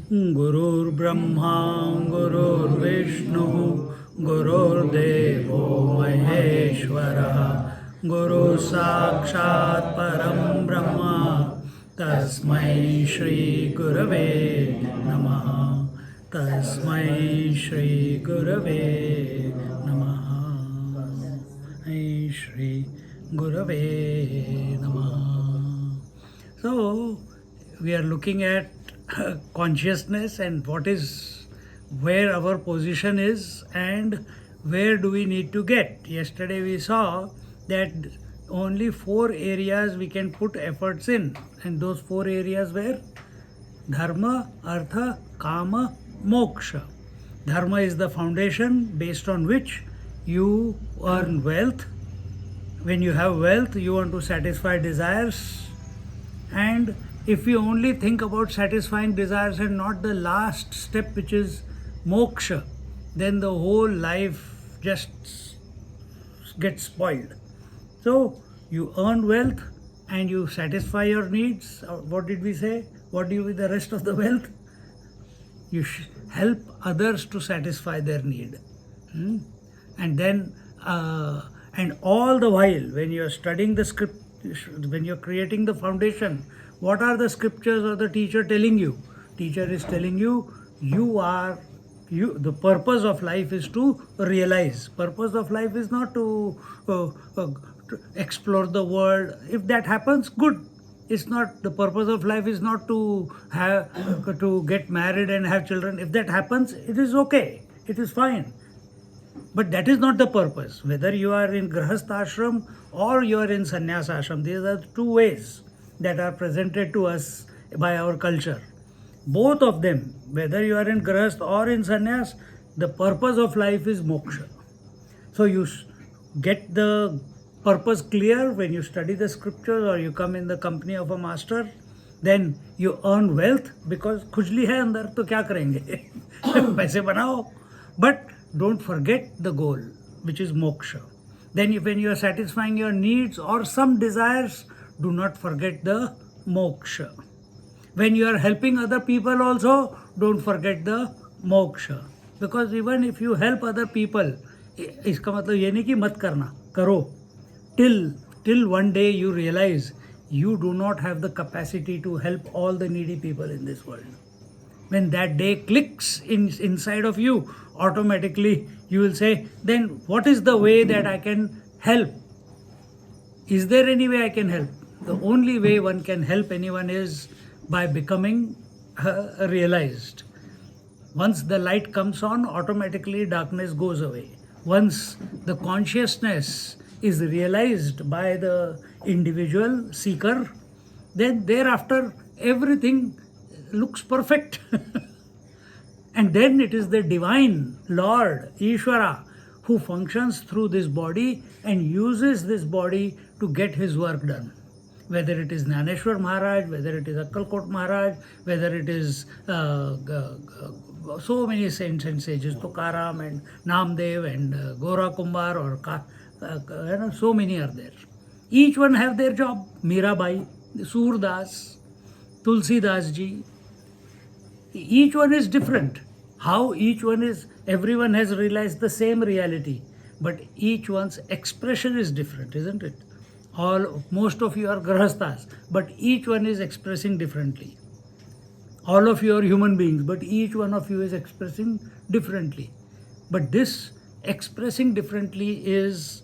Gurur Brahma, Gurur Vishnu, Gurur Devo Maheshwara, Guru Sakshat Param Brahma, Tasmai Shri Gurave Namaha, Tasmai Shri Gurave Namaha, Shri Gurave Namaha. So, we are looking at consciousness and what is where our position is and where do we need to get. Yesterday we saw that only 4 areas we can put efforts in, and those 4 areas were dharma, artha, kama, moksha. Dharma is the foundation based on which you earn wealth. When you have wealth, you want to satisfy desires, and if you only think about satisfying desires and not the last step, which is moksha, then the whole life just gets spoiled. So you earn wealth and you satisfy your needs. What did we say? What do you with the rest of the wealth? You help others to satisfy their need. And then and all the while when you are studying the script, when you are creating the foundation, what are the scriptures or the teacher telling you? Teacher is telling you, the purpose of life is to realize. Purpose of life is not to explore the world. If that happens, good. It's not, the purpose of life is not to have to get married and have children. If that happens, it is okay. It is fine. But that is not the purpose. Whether you are in Grahastha ashram or you are in Sannyas ashram, these are the 2 ways that are presented to us by our culture. Both of them, whether you are in Grahastha or in Sannyas, the purpose of life is moksha. So you get the purpose clear when you study the scriptures or you come in the company of a master, then you earn wealth because khujli hai andar to kya karenge? Paise banao. But don't forget the goal, which is moksha. Then when you are satisfying your needs or some desires, do not forget the moksha. When you are helping other people also, don't forget the moksha. Because even if you help other people, इसका मतलब ये नहीं कि मत करना, करो. Till one day you realize you do not have the capacity to help all the needy people in this world. When that day clicks inside of you, automatically you will say, then what is the way that I can help? Is there any way I can help? The only way one can help anyone is by becoming realized. Once the light comes on, automatically darkness goes away. Once the consciousness is realized by the individual seeker, then thereafter everything looks perfect. And then it is the divine Lord, Ishvara, who functions through this body and uses this body to get his work done. Whether it is Jnaneshwar Maharaj, whether it is Akkalkot Maharaj, whether it is so many saints and sages, Tukaram and Namdev and Gora Kumbhar, or so many are there. Each one have their job. Mirabai, Surdas, Tulsi Das ji. Each one is different. How each one is, everyone has realized the same reality, but each one's expression is different, isn't it? Most of you are grahasthas, but each one is expressing differently. All of you are human beings, but each one of you is expressing differently. But this expressing differently is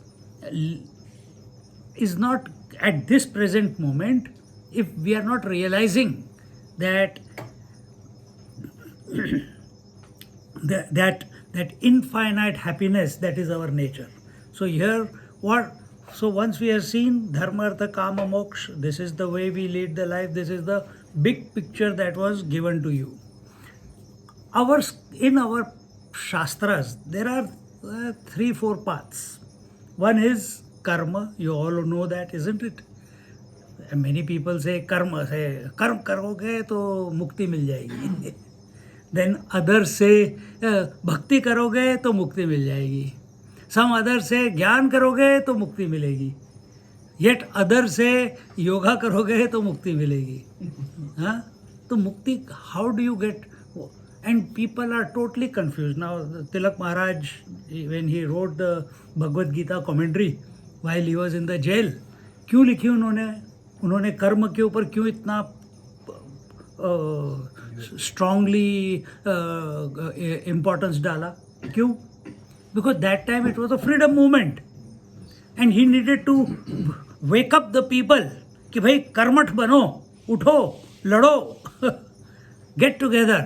not at this present moment, if we are not realizing that that infinite happiness, that is our nature. So here, so once we have seen dharma, artha, kama, moksha, this is the way we lead the life, this is the big picture that was given to you. In our Shastras, there are 3-4 paths. One is karma, you all know that, isn't it? And many people say karma, say कर्म करोगे तो मुक्ति मिल जाएगी. Then others say भक्ति करोगे तो मुक्ति मिल जाएगी. Some others say ज्ञान करोगे तो मुक्ति मिलेगी. Yet others say योगा करोगे तो मुक्ति मिलेगी. हाँ, तो मुक्ति, how do you get? And people are totally confused. Now Tilak Maharaj, when he wrote the Bhagavad Gita commentary while he was in the jail, क्यों लिखी उन्होंने कर्म के ऊपर क्यों इतना strongly importance डाला? क्यों? Because that time it was a freedom movement and he needed to wake up the people कि भाई कर्मठ बनो, उठो, लड़ो, get together.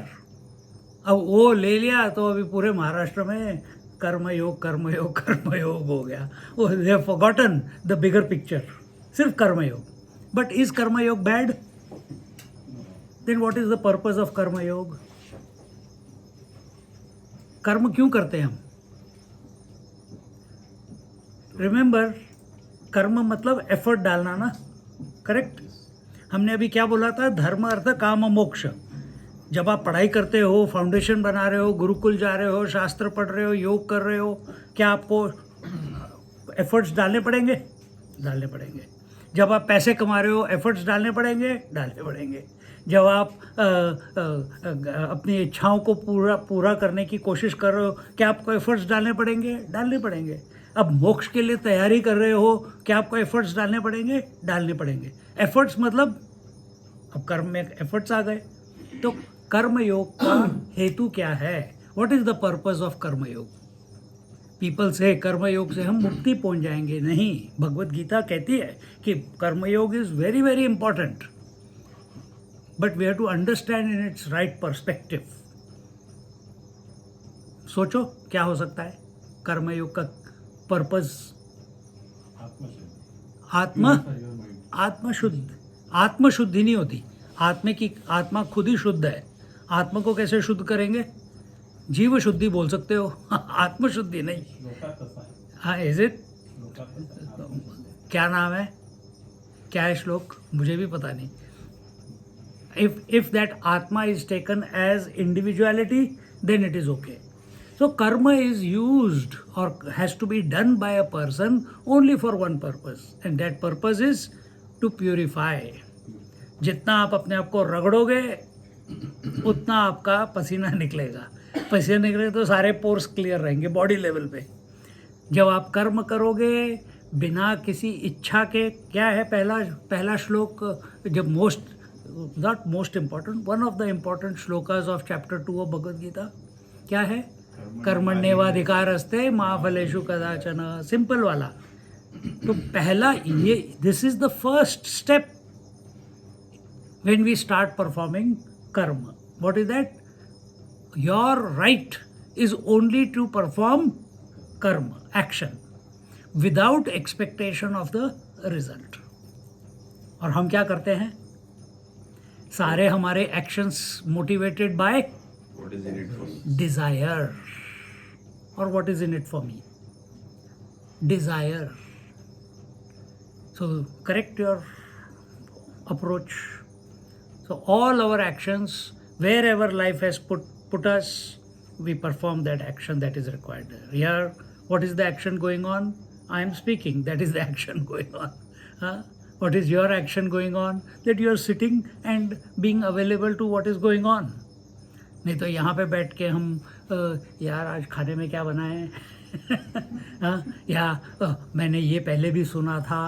अब वो ले लिया तो अभी पूरे महाराष्ट्र में कर्मयोग कर्मयोग कर्मयोग हो गया. Oh, they have forgotten the bigger picture. सिर्फ कर्मयोग. But is कर्मयोग bad? Then what is the purpose of कर्मयोग? कर्म क्यों करते हैं हम? Remember, कर्म मतलब एफर्ट डालना ना, करेक्ट? हमने अभी क्या बोला था? धर्म अर्थ काम मोक्ष. जब आप पढ़ाई करते हो, फाउंडेशन बना रहे हो, गुरुकुल जा रहे हो, शास्त्र पढ़ रहे हो, योग कर रहे हो, क्या आपको एफर्ट्स डालने पड़ेंगे? डालने पड़ेंगे. जब आप पैसे कमा रहे हो, एफर्ट्स डालने पड़ेंगे? डालने पड़ेंगे. जब आप अपनी इच्छाओं को पूरा करने की कोशिश कर रहे हो, क्या आपको एफर्ट्स डालने पड़ेंगे? डालने पड़ेंगे. अब मोक्ष के लिए तैयारी कर रहे हो, क्या आपको एफर्ट्स डालने पड़ेंगे? डालने पड़ेंगे. एफर्ट्स मतलब अब कर्म में एफर्ट्स आ गए. तो कर्मयोग का हेतु क्या है? What is the purpose of कर्मयोग? पीपल से कर्मयोग से हम मुक्ति पहुंच जाएंगे. नहीं, भगवत गीता कहती है कि karmayog is very very important, but we have to understand in its right perspective. सोचो क्या हो सकता है कर्मयोग का पर्पस? आत्मशुद्धि नहीं होती. आत्मा खुद ही शुद्ध है. आत्मा को कैसे शुद्ध करेंगे? जीव शुद्धि बोल सकते हो, आत्मशुद्धि नहीं. हाँ, इज इट? क्या नाम है? क्या है श्लोक? मुझे भी पता नहीं. If that atma is taken as individuality, then it is okay. So karma is used or has to be done by a person only for one purpose, and that purpose is to purify. जितना आप अपने आप को रगड़ोगे उतना आपका पसीना निकलेगा. पसीना निकलेगा तो सारे पोर्स क्लियर रहेंगे बॉडी लेवल पे. जब आप कर्म करोगे बिना किसी इच्छा के, क्या है पहला श्लोक? जब not most important, one of the important shlokas of chapter 2 of Bhagavad Gita, क्या है? कर्मण्येवाधिकारस्ते मा फलेषु कदाचन. सिंपल वाला. तो पहला ये, this is the first step when we start performing karma. What is that? Your right is only to perform karma, action, without expectation of the result. और हम क्या करते हैं? सारे हमारे एक्शंस मोटिवेटेड बाय डिजायर. और what is in it for me? Desire. So correct your approach. So all our actions, wherever life has put us, we perform that action that is required. Here, what is the action going on? I am speaking. That is the action going on. What is your action going on? That you are sitting and being available to what is going on. नहीं तो यहाँ पे बैठ के हम यार आज खाने में क्या बनाए या मैंने ये पहले भी सुना था,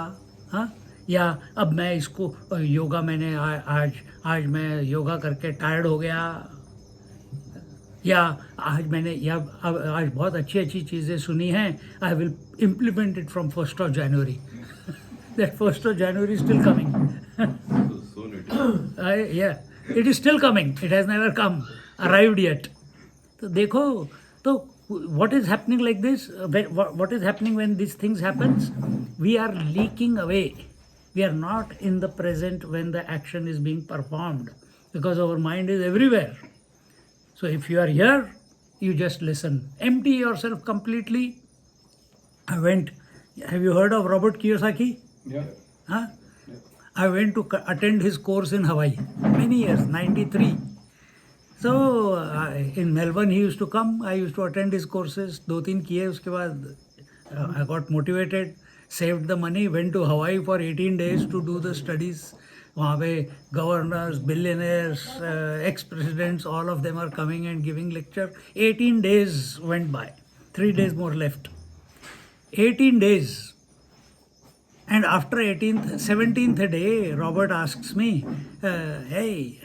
या अब मैं इसको योगा मैंने आज मैं योगा करके टायर्ड हो गया, या आज मैंने आज बहुत अच्छी चीज़ें सुनी हैं, I will implement it from 1st of January. That 1st of January is still coming. Yeah, it is still coming. It has never arrived yet. तो देखो, तो what is happening like this? What is happening when these things happens? We are leaking away We are not in the present when the action is being performed because our mind is everywhere. So if you are here, you just listen. Empty yourself completely. I went, have you heard of Robert Kiyosaki? Yeah. Huh? I went to attend his course in Hawaii many years, 93. So in Melbourne he used to come, I used to attend his courses, 2-3 किए उसके बाद I got motivated, saved the money, went to Hawaii for 18 days to do the studies. वहाँ पे governors, billionaires, ex-presidents, all of them are coming and giving lecture. 18 days went by, 3 days more left. 18 days. And after 17th day, Robert asks me, hey,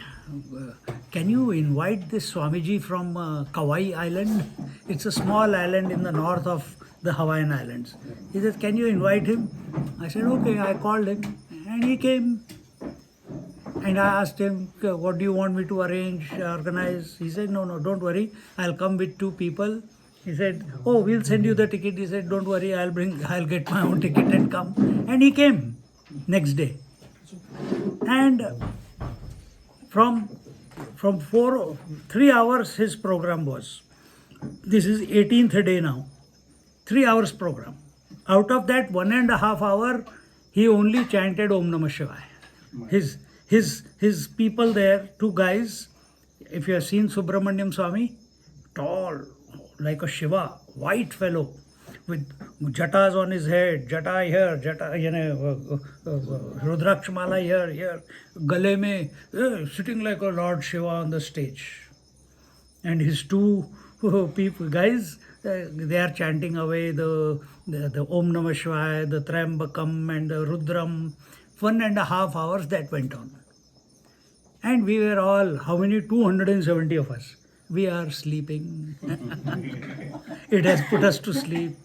can you invite this Swamiji from Kauai Island? It's a small island in the north of the Hawaiian Islands. He said, can you invite him? I said, okay. I called him and he came. And I asked him, what do you want me to arrange, organize? He said, no, don't worry. I'll come with 2 people. He said, oh, we'll send you the ticket. He said, don't worry, I'll get my own ticket and come. And he came next day. And from 3 hours his program was. This is 18th day now. 3 hours program. Out of that 1.5 hour, he only chanted Om Namah Shivaya. His people there, 2 guys, if you have seen Subramaniam Swami, tall, like a Shiva, white fellow, with jatas on his head, jata here, Rudraksh mala here, gale mein, sitting like a Lord Shiva on the stage. And his 2 people, guys, they are chanting away the Om Namah Shivaya, the Trambakam and the Rudram. 1.5 hours that went on. And we were all, how many? 270 of us. We are sleeping. It has put us to sleep.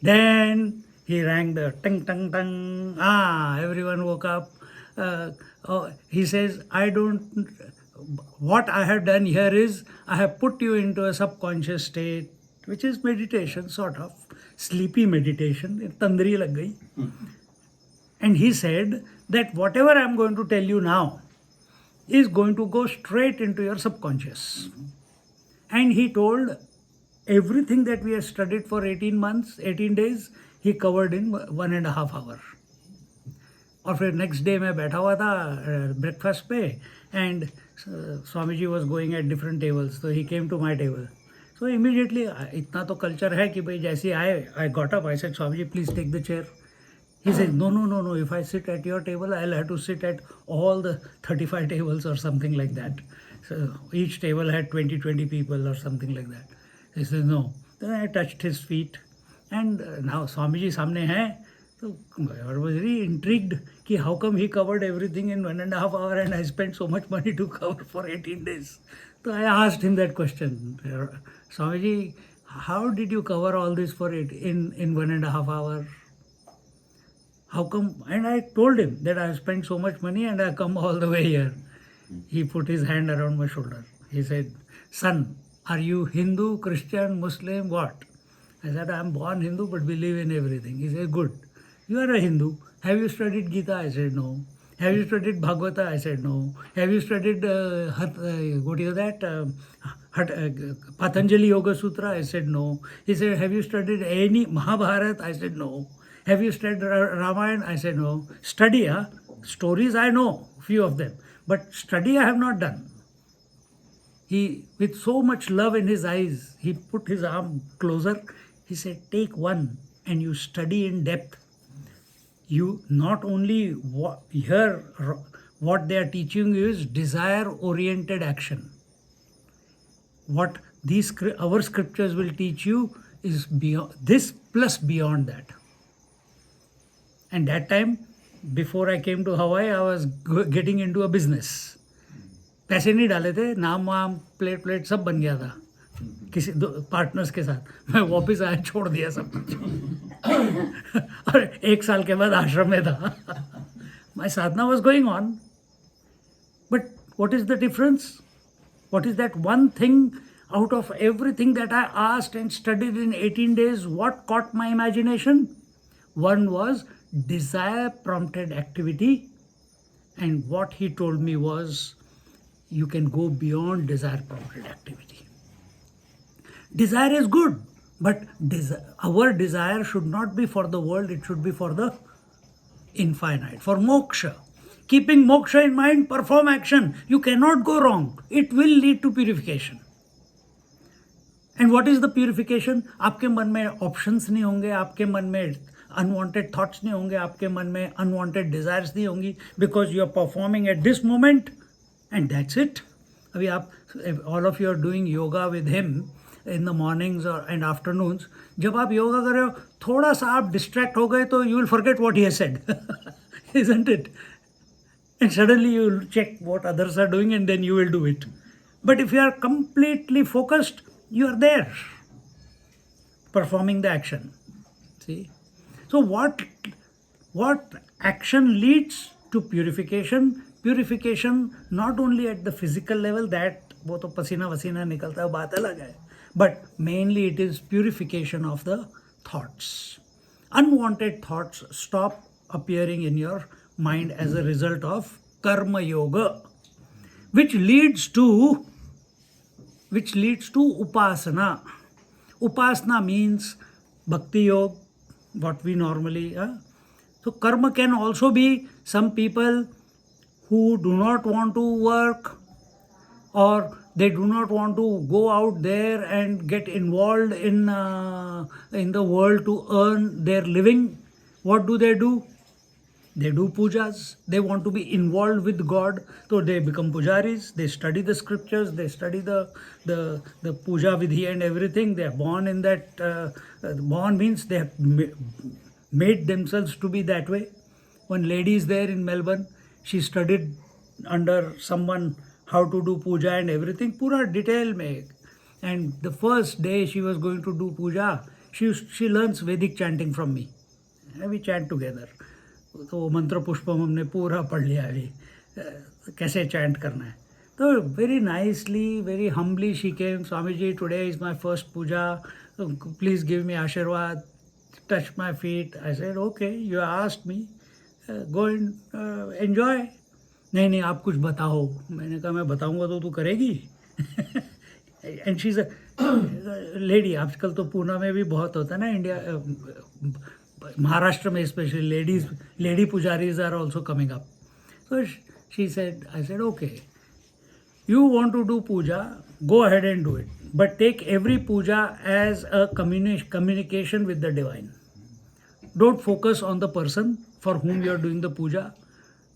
Then he rang the ting, ting, ting. Everyone woke up. He says, what I have done here is, I have put you into a subconscious state, which is meditation, sort of. Sleepy meditation. Tandri lag gayi. And he said that whatever I am going to tell you now is going to go straight into your subconscious. And he told everything that we have studied for 18 days, he covered in 1.5 hour. और फिर next day मैं बैठा हुआ था breakfast पे, and Swamiji was going at different tables, so he came to my table. So immediately, इतना तो culture है कि भाई जैसे I got up, I said, Swamiji, please take the chair. He said, no, if I sit at your table, I'll have to sit at all the 35 tables or something like that. So each table had 20 people or something like that. He said, no. Then I touched his feet. And now Swamiji samne hai. So I was very intrigued कि how come he covered everything in 1.5 hour and I spent so much money to cover for 18 days. So I asked him that question. Swamiji, how did you cover all this for it in 1.5 hour? How come? And I told him that I have spent so much money and I come all the way here. He put his hand around my shoulder. He said, son, are you Hindu, Christian, Muslim, what? I said, I am born Hindu but believe in everything. He said, good. You are a Hindu. Have you studied Gita? I said, no. Have you studied Bhagavata? I said, no. Have you studied, what is that? Patanjali Yoga Sutra? I said, no. He said, have you studied any Mahabharata? I said, no. Have you studied Ramayana? I said, no. Study, stories I know, few of them. But study I have not done. He, with so much love in his eyes, he put his arm closer. He said, take one and you study in depth. You not only hear what they are teaching you is desire-oriented action. What our scriptures will teach you is beyond this plus beyond that. And that time, before I came to Hawaii, I was getting into a business. पैसे नहीं डाले थे, नाम वाम plate सब बन गया था किसी पार्टनर्स के साथ. मैं वापस आया, छोड़ दिया सब कुछ और 1 साल के बाद आश्रम में था. My sadhana was going on. But what is the difference? What is that one thing out of everything that I asked and studied in 18 days, what caught my imagination? One was desire prompted activity, and what he told me was, you can go beyond desire prompted activity. Desire is good, but our desire should not be for the world, it should be for the infinite, for moksha. Keeping moksha in mind, perform action. You cannot go wrong. It will lead to purification. And what is the purification? आपके मन में options नहीं होंगे, आपके मन में unwanted thoughts नहीं होंगे, आपके मन में unwanted desires नहीं होंगी, because you are performing at this moment, and that's it. अभी आप, all of you are doing yoga with him in the mornings and afternoons. जब आप योगा कर रहे हो, थोड़ा सा आप distract हो गए तो you will forget what he has said, isn't it? And suddenly you will check what others are doing and then you will do it. But if you are completely focused, you are there, performing the action. See? So what action leads to purification? Purification not only at the physical level, that वो तो पसीना वसीना निकलता है, बात अलग है, but mainly it is purification of the thoughts. Unwanted thoughts stop appearing in your mind as a result of karma yoga, which leads to upasana. Upasana means bhakti yoga, what we normally. So karma can also be some people who do not want to work, or they do not want to go out there and get involved in the world to earn their living. What do? They do pujas. They want to be involved with God, so they become pujaris. They study the scriptures. They study the puja vidhi and everything. They are born in that. Born means they have made themselves to be that way. One lady is there in Melbourne. She studied under someone how to do puja and everything, pura detail mein. And the first day she was going to do puja, she learns Vedic chanting from me. We chant together. तो मंत्र पुष्पम हमने पूरा पढ़ लिया अभी, कैसे chant करना है. तो very nicely, very humbly she came. Swamiji, today is my first puja. Please give me आशीर्वाद. Touch my feet. I said, okay, you asked me. Go and enjoy. नहीं आप कुछ बताओ. मैंने कहा मैं बताऊंगा तो तू करेगी. And she's a lady. आजकल तो पूना में भी बहुत होता है ना, इंडिया, Maharashtra में especially lady pujaris are also coming up. So she said, I said, okay, you want to do puja, go ahead and do it. But take every puja as a communication with the divine. Don't focus on the person for whom you are doing the puja.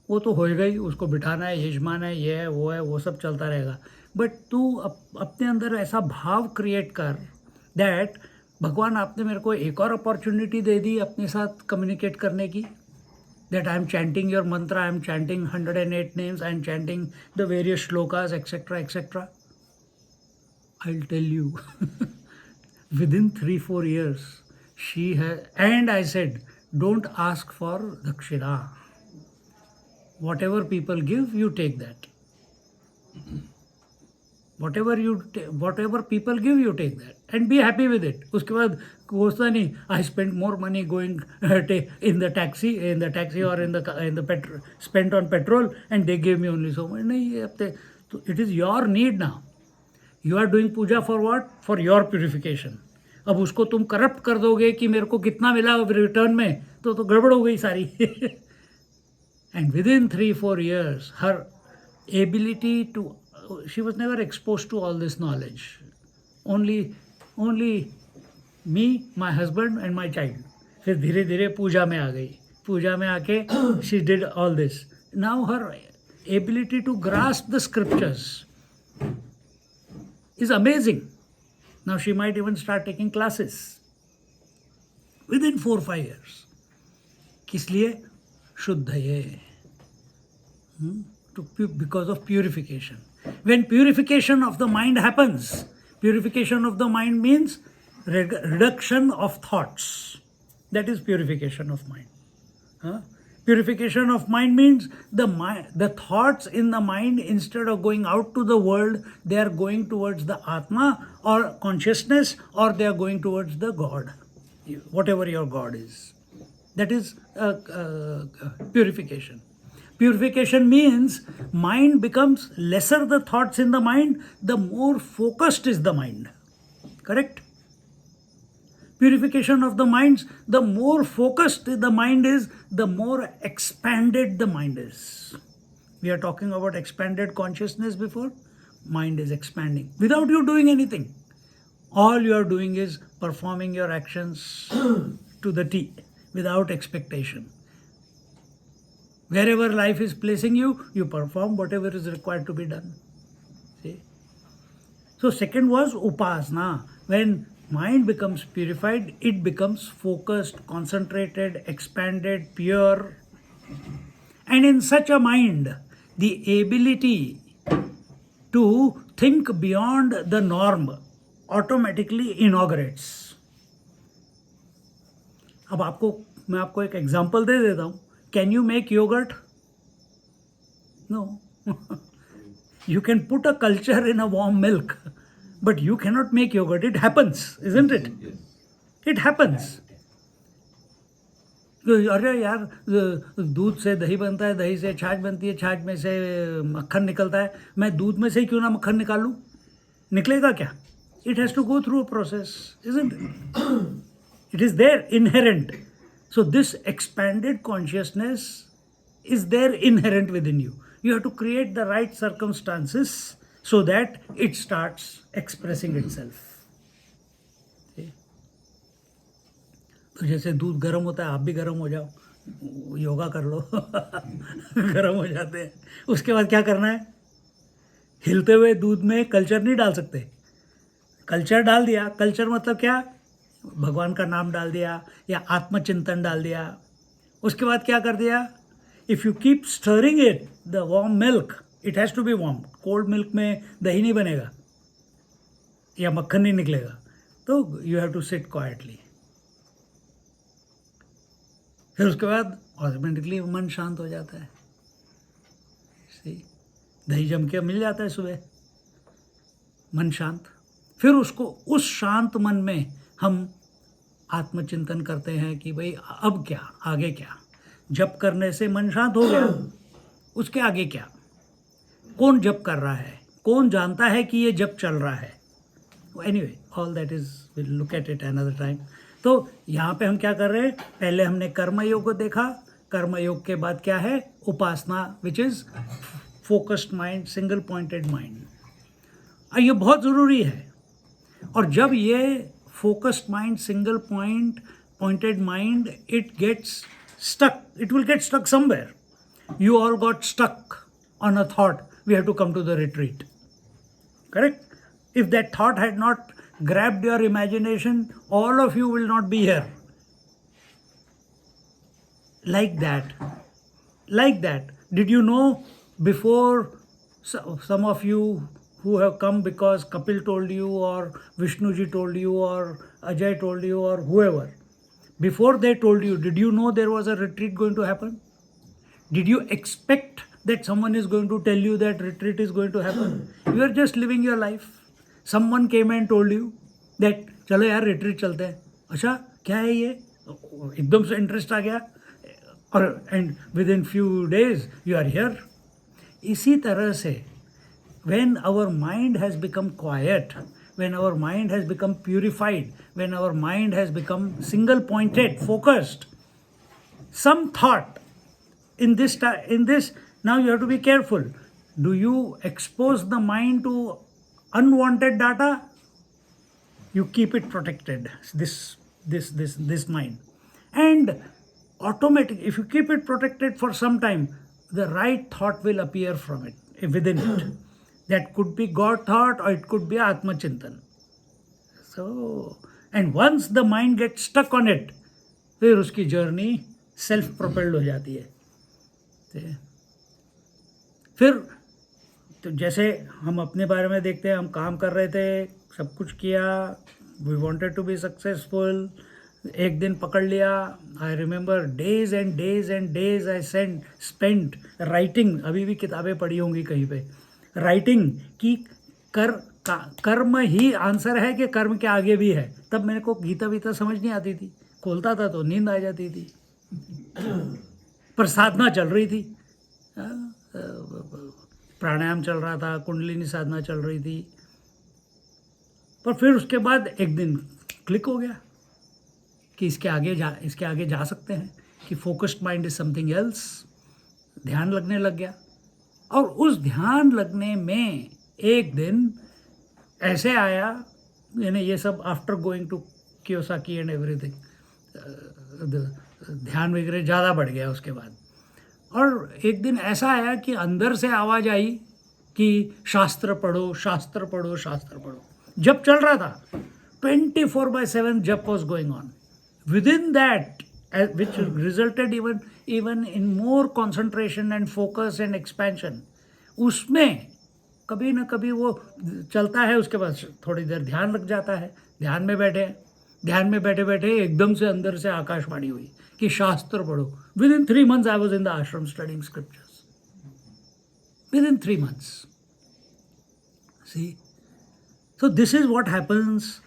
वो तो होएगा ही, उसको बिठाना है, यजमान है, ये है, वो सब चलता रहेगा. बट तू अपने अंदर ऐसा भाव क्रिएट कर दैट भगवान आपने मेरे को एक और अपॉर्चुनिटी दे दी अपने साथ कम्युनिकेट करने की, that I am chanting your mantra, I am chanting 108 names, I am chanting the various shlokas etcetera etcetera. I will tell you, within 3-4 years she has, and I said, don't ask for dakshina. Whatever people give, you take that. Whatever people give, you take that and be happy with it. उसके बाद कोसता नहीं, I spent more money going in the taxi or in the petrol, spent on petrol, and they gave me only so much. नहीं, it is your need now. You are doing puja for what? For your purification. अब उसको तुम corrupt कर दोगे कि मेरे को कितना मिला रिटर्न में, तो गड़बड़ हो गई सारी. And within 3-4 years, her ability to, she was never exposed to all this knowledge. Only me, my husband and my child. फिर धीरे धीरे पूजा में आ गई. पूजा में आके she did all this. Now her ability to grasp the scriptures is amazing. Now she might even start taking classes within 4-5 years. किस लिए? शुद्धये. Because of purification. When purification of the mind happens, purification of the mind means reduction of thoughts. That is purification of mind. Purification of mind means the thoughts in the mind, instead of going out to the world, they are going towards the atma or consciousness, or they are going towards the God, whatever your God is. That is purification. Purification means mind becomes lesser the thoughts in the mind, the more focused is the mind. Correct? Purification of the minds, the more focused the mind is, the more expanded the mind is. We are talking about expanded consciousness before. Mind is expanding without you doing anything. All you are doing is performing your actions to the T without expectation. Wherever life is placing you, you perform whatever is required to be done. See? So second was upasana. When mind becomes purified, it becomes focused, concentrated, expanded, pure. And in such a mind, the ability to think beyond the norm automatically inaugurates. अब मैं आपको एक example दे देता हूँ. Can you make yogurt? No. You can put a culture in a warm milk, but you cannot make yogurt. It happens, isn't it? It happens. अरे यार, दूध से दही बनता है, दही से छाछ बनती है, छाछ में से मक्खन निकलता है. मैं दूध में से ही क्यों ना मक्खन निकालूं? निकलेगा क्या? It has to go through a process, isn't it? It is there, inherent. So this expanded consciousness is there inherent within you. You have to create the right circumstances so that it starts expressing itself. तो जैसे दूध गर्म होता है, आप भी गर्म हो जाओ, योगा कर लो. गर्म हो जाते हैं. उसके बाद क्या करना है? हिलते हुए दूध में कल्चर नहीं डाल सकते. कल्चर डाल दिया. कल्चर मतलब क्या? भगवान का नाम डाल दिया या आत्मचिंतन डाल दिया. उसके बाद क्या कर दिया? If you keep stirring it, the warm milk, it has to be warm. Cold milk में दही नहीं बनेगा या मक्खन नहीं निकलेगा. तो you have to sit quietly. फिर उसके बाद ऑटोमेटिकली मन शांत हो जाता है. दही जम के मिल जाता है सुबह, मन शांत. फिर उसको उस शांत मन में हम आत्मचिंतन करते हैं कि भाई अब क्या, आगे क्या. जप करने से मन शांत हो गया, उसके आगे क्या? कौन जप कर रहा है? कौन जानता है कि ये जप चल रहा है? Anyway, all that is, will look at it another time. तो यहाँ पे हम क्या कर रहे हैं? पहले हमने कर्म योग को देखा. कर्म योग के बाद क्या है? Upasana, which is focused mind, single pointed mind. ये बहुत ज़रूरी है. और जब ये focused mind, single pointed mind, it gets stuck. It will get stuck somewhere. You all got stuck on a thought. We have to come to the retreat. Correct? If that thought had not grabbed your imagination, all of you will not be here. Like that. Like that. Did you know before, some of you who have come because Kapil told you or Vishnuji told you or Ajay told you or whoever, before they told you, did you know there was a retreat going to happen? Did you expect that someone is going to tell you that retreat is going to happen? You are just living your life. Someone came and told you that चलो यार retreat चलते हैं. अच्छा क्या है ये? एकदम से इंटरेस्ट आ गया और and within few days you are here. इसी तरह से when our mind has become quiet, when our mind has become purified, when our mind has become single pointed, focused, some thought in this, now you have to be careful. Do you expose the mind to unwanted data? You keep it protected, this mind. And automatic, if you keep it protected for some time, the right thought will appear from it, within it. That could be God thought or it could be Atma Chintan. So, and once the mind gets stuck on it, फिर उसकी journey self propelled हो जाती है. फिर तो जैसे हम अपने बारे में देखते हैं, हम काम कर रहे थे, सब कुछ किया, we wanted to be successful. एक दिन पकड़ लिया. I remember days and days and days I spent writing. अभी भी किताबें पढ़ी होंगी कहीं पे, राइटिंग कि कर्म ही आंसर है कि कर्म के आगे भी है. तब मेरे को गीता वीता समझ नहीं आती थी. खोलता था तो नींद आ जाती थी. पर साधना चल रही थी, प्राणायाम चल रहा था, कुंडलिनी साधना चल रही थी। पर फिर उसके बाद एक दिन क्लिक हो गया कि इसके आगे जा सकते हैं, कि focused mind is something else. ध्यान लगने लग गया, और उस ध्यान लगने में एक दिन ऐसे आया, यानी ये सब after going to Kiyosaki and everything, ध्यान वगैरह ज़्यादा बढ़ गया उसके बाद। और एक दिन ऐसा आया कि अंदर से आवाज़ आई कि शास्त्र पढ़ो, शास्त्र पढ़ो, शास्त्र पढ़ो। जब चल रहा था 24/7 जप was going on. With in that, which resulted even in more concentration and focus and expansion, उसमें कभी ना कभी वो चलता है, उसके बाद थोड़ी देर ध्यान लग जाता है। ध्यान में बैठे बैठे एकदम से अंदर से आकाशवाणी हुई कि शास्त्र पढ़ो। Within 3 months I was in the ashram studying scriptures, within 3 months। See, so this is what happens.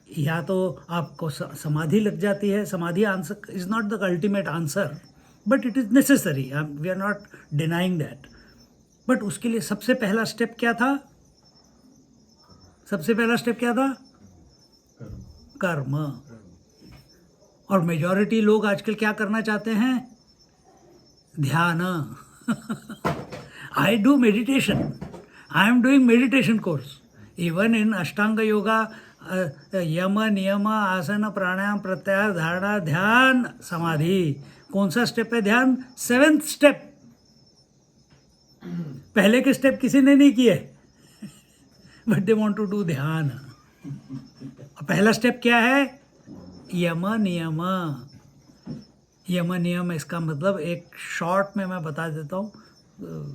या तो आपको समाधि लग जाती है। Samadhi answer is not the ultimate answer, but it is necessary, we are not denying that. But उसके लिए सबसे पहला स्टेप क्या था? कर्म। और मेजॉरिटी लोग आजकल क्या करना चाहते हैं? ध्यान। I do meditation, I am doing meditation course, even in अष्टांग योगा, यम नियम आसन प्राणायाम प्रत्याहार धारणा ध्यान समाधि। कौन सा स्टेप है? ध्यान, 7th स्टेप। पहले के स्टेप किसी ने नहीं किए, but they want to do ध्यान। पहला स्टेप क्या है? यम नियम। यम नियम, इसका मतलब एक शॉर्ट में मैं बता देता हूँ।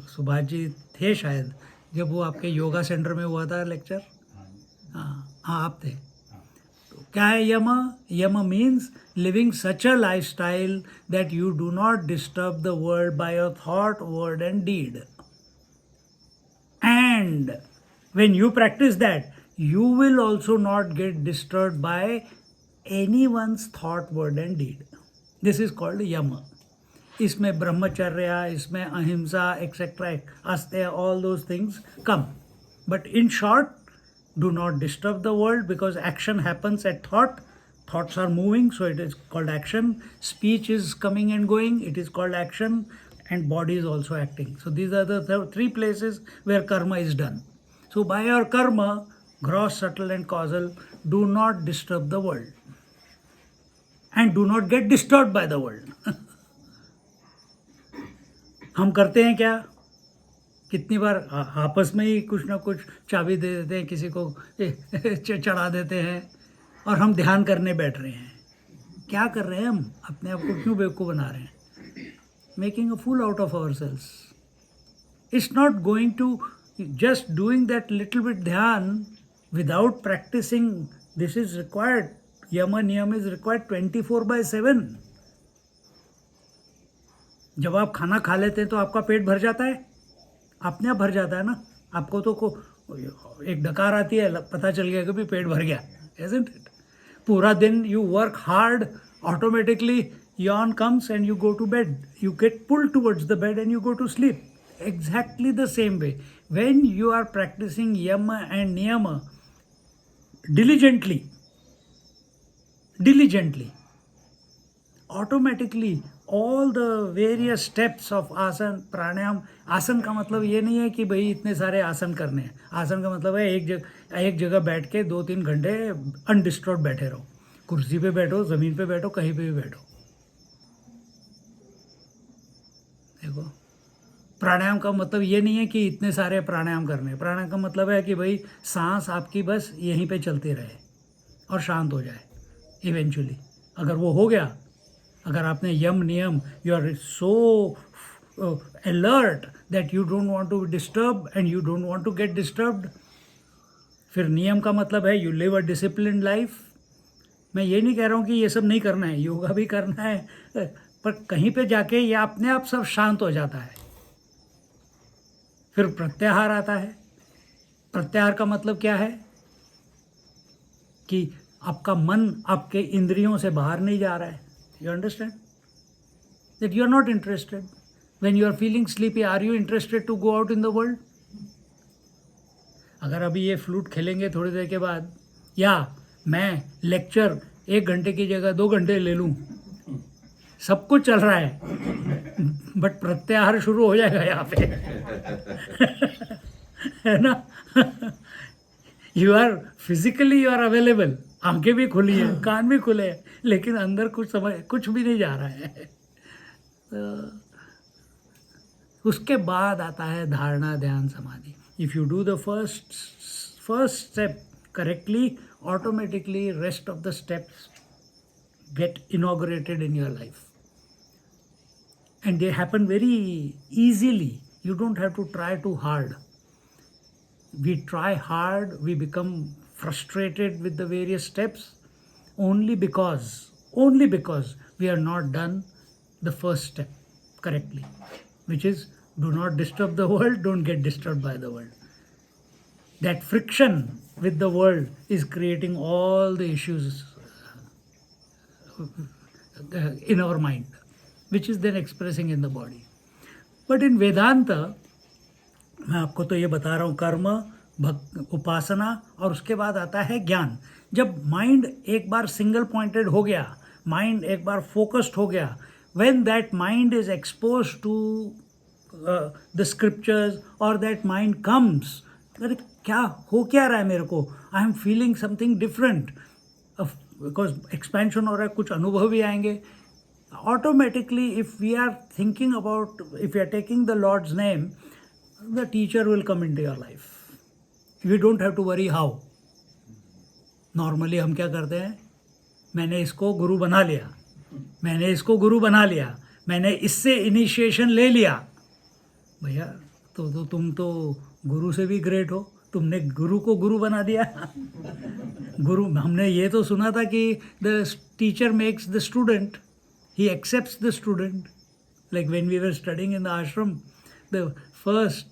सुभाष जी थे शायद जब वो आपके योगा सेंटर में हुआ था लेक्चर। हाँ, आप थे। तो क्या है यम? Yama means living such a lifestyle that you do not disturb the world by your thought, word and deed. And when you practice that, you will also not get disturbed by anyone's thought, word and deed. This is called yama. इसमें ब्रह्मचर्य, इसमें अहिंसा, etcetera, आस्ते, all those things come. But in short, do not disturb the world, because action happens at thought. Thoughts are moving, so it is called action. Speech is coming and going, it is called action. And body is also acting. So these are the 3 places where karma is done. So by your karma, gross, subtle and causal, do not disturb the world. And do not get disturbed by the world. हम करते हैं क्या? कितनी बार आपस में ही कुछ ना कुछ चाबी दे देते हैं, किसी को चढ़ा देते हैं, और हम ध्यान करने बैठ रहे हैं। क्या कर रहे हैं हम? अपने आप को क्यों बेवकूफ़ बना रहे हैं? Making a fool out of ourselves. It's not going to just doing that little bit dhyan without practicing. This is required. Yama niyam is required 24/7. जब आप खाना खा लेते हैं तो आपका पेट भर जाता है, अपने आप भर जाता है ना। आपको तो एक डकार आती है, पता चल गया कि भी पेट भर गया, isn't it? पूरा दिन you work hard, automatically yawn comes and you go to bed. You get pulled towards the bed and you go to sleep. Exactly the same way. When you are practicing yama and niyama diligently, automatically all the various steps of आसन प्राणायाम। आसन का मतलब ये नहीं है कि भाई इतने सारे आसन करने हैं। आसन का मतलब है एक जगह बैठ के 2-3 घंटे अनडिस्टर्ब बैठे रहो। कुर्सी पे बैठो, ज़मीन पे बैठो, कहीं पे भी बैठो। देखो, प्राणायाम का मतलब ये नहीं है कि इतने सारे प्राणायाम करने। प्राणायाम का मतलब है कि भाई सांस आपकी बस यहीं पे चलती रहे और शांत हो जाए इवेंचुअली। अगर वो हो गया, अगर आपने यम नियम, you are so alert that you don't want to disturb and you don't want to get disturbed. फिर नियम का मतलब है you live a disciplined life. मैं ये नहीं कह रहा हूँ कि ये सब नहीं करना है, योगा भी करना है, पर कहीं पे जाके ये अपने आप सब शांत हो जाता है। फिर प्रत्याहार आता है। प्रत्याहार का मतलब क्या है? कि आपका मन आपके इंद्रियों से बाहर नहीं जा रहा है। You understand? that you are not interested. When you are feeling sleepy, are you interested to go out in the world? अगर अभी ये फ्लूट खेलेंगे थोड़ी देर के बाद, या मैं लेक्चर 1 घंटे की जगह 2 घंटे ले लूँ, सब कुछ चल रहा है, बट प्रत्याहार शुरू हो जाएगा यहाँ पे। है ना? You are physically you are available, आंखें भी खुली है, कान भी खुले हैं, लेकिन अंदर कुछ भी नहीं जा रहा है। उसके बाद आता है धारणा, ध्यान, समाधि। If you do the first step correctly, automatically rest of the steps get inaugurated in your life, and they happen very easily. You don't have to try too hard. We try hard, we become frustrated with the various steps only because we are not done the first step correctly, which is do not disturb the world, don't get disturbed by the world. That friction with the world is creating all the issues in our mind, which is then expressing in the body. But in Vedanta, मैं आपको तो ये बता रहा हूँ, कर्म, उपासना, और उसके बाद आता है ज्ञान। जब माइंड एक बार सिंगल पॉइंटेड हो गया, माइंड एक बार फोकस्ड हो गया, when that mind is exposed to the scriptures or that mind comes, अरे क्या रहा है मेरे को, I am feeling something different, because expansion हो रहा है, कुछ अनुभव भी आएंगे automatically. If we are thinking about, if you are taking the lord's name, the teacher will come in to your life. You don't have to worry how. Normally हम क्या करते हैं, मैंने इसको गुरु बना लिया, मैंने इससे इनिशिएशन ले लिया। भैया तो तुम तो गुरु से भी ग्रेट हो, तुमने गुरु को गुरु बना दिया। गुरु, हमने ये तो सुना था कि the teacher makes the student, he accepts the student. Like when we were studying in the ashram, the first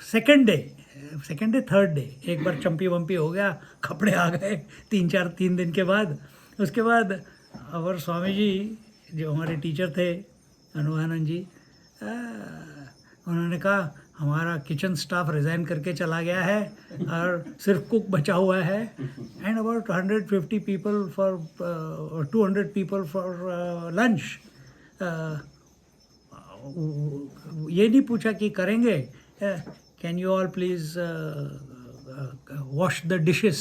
second day third day एक बार चंपी वंपी हो गया, कपड़े आ गए 3 दिन के बाद। उसके बाद और स्वामी जी जो हमारे टीचर थे, अनुवानंद जी, उन्होंने कहा हमारा किचन स्टाफ रिज़ाइन करके चला गया है और सिर्फ कुक बचा हुआ है, and about 150 people for 200 people for lunch. ये नहीं पूछा कि करेंगे, can you all please wash the dishes,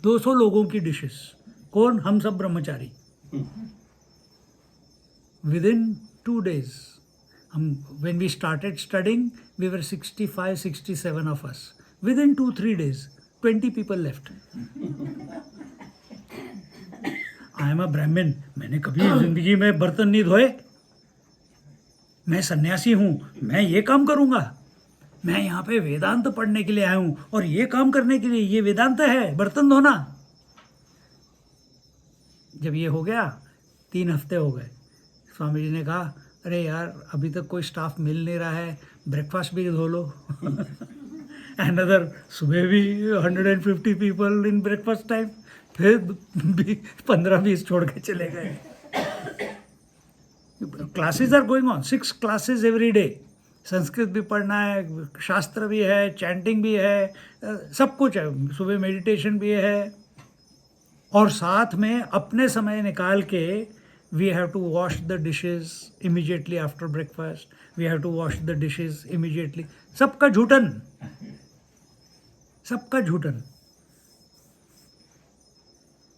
200 लोगों की डिशेस, कौन, हम सब ब्रह्मचारी। Within 2 days, when we started studying, we were 65, 67 of us. Within 2-3 days, 20 people left. I am a Brahmin. मैंने कभी जिंदगी में बर्तन नहीं धोए, मैं सन्यासी हूँ, मैं ये काम करूँगा, मैं यहाँ पे वेदांत पढ़ने के लिए आया हूँ और ये काम करने के लिए, ये वेदांत है, बर्तन धोना। जब ये हो गया, 3 हफ्ते हो गए, स्वामी जी ने कहा अरे यार अभी तक कोई स्टाफ मिल नहीं रहा है, ब्रेकफास्ट भी धो लो। अनदर सुबह भी 150 पीपल इन ब्रेकफास्ट टाइम, फिर 15-20 छोड़ के चले गए। Classes are going on, 6 classes every day. Sanskrit भी पढ़ना है, शास्त्र भी है, चैंटिंग भी है, सब कुछ है, सुबह मेडिटेशन भी है, और साथ में अपने समय निकाल के we have to wash the dishes immediately after breakfast, we have to wash the dishes immediately. सबका झूठन।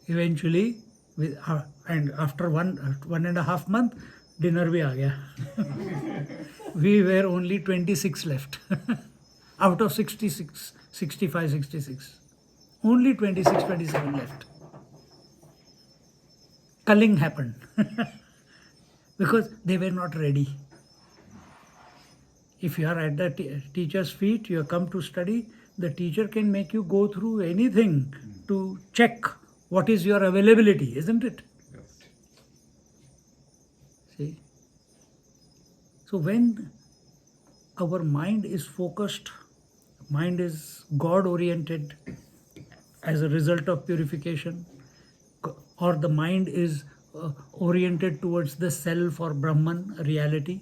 Eventually, and after 1.5 month, dinner भी आ गया। We were only 26 left out of 66, 65, 66. Only 26, 27 left. Culling happened because they were not ready. If you are at the teacher's feet, you have come to study, the teacher can make you go through anything to check what is your availability, isn't it? Yes. See? So when our mind is focused, mind is God oriented as a result of purification, or the mind is oriented towards the self or Brahman reality,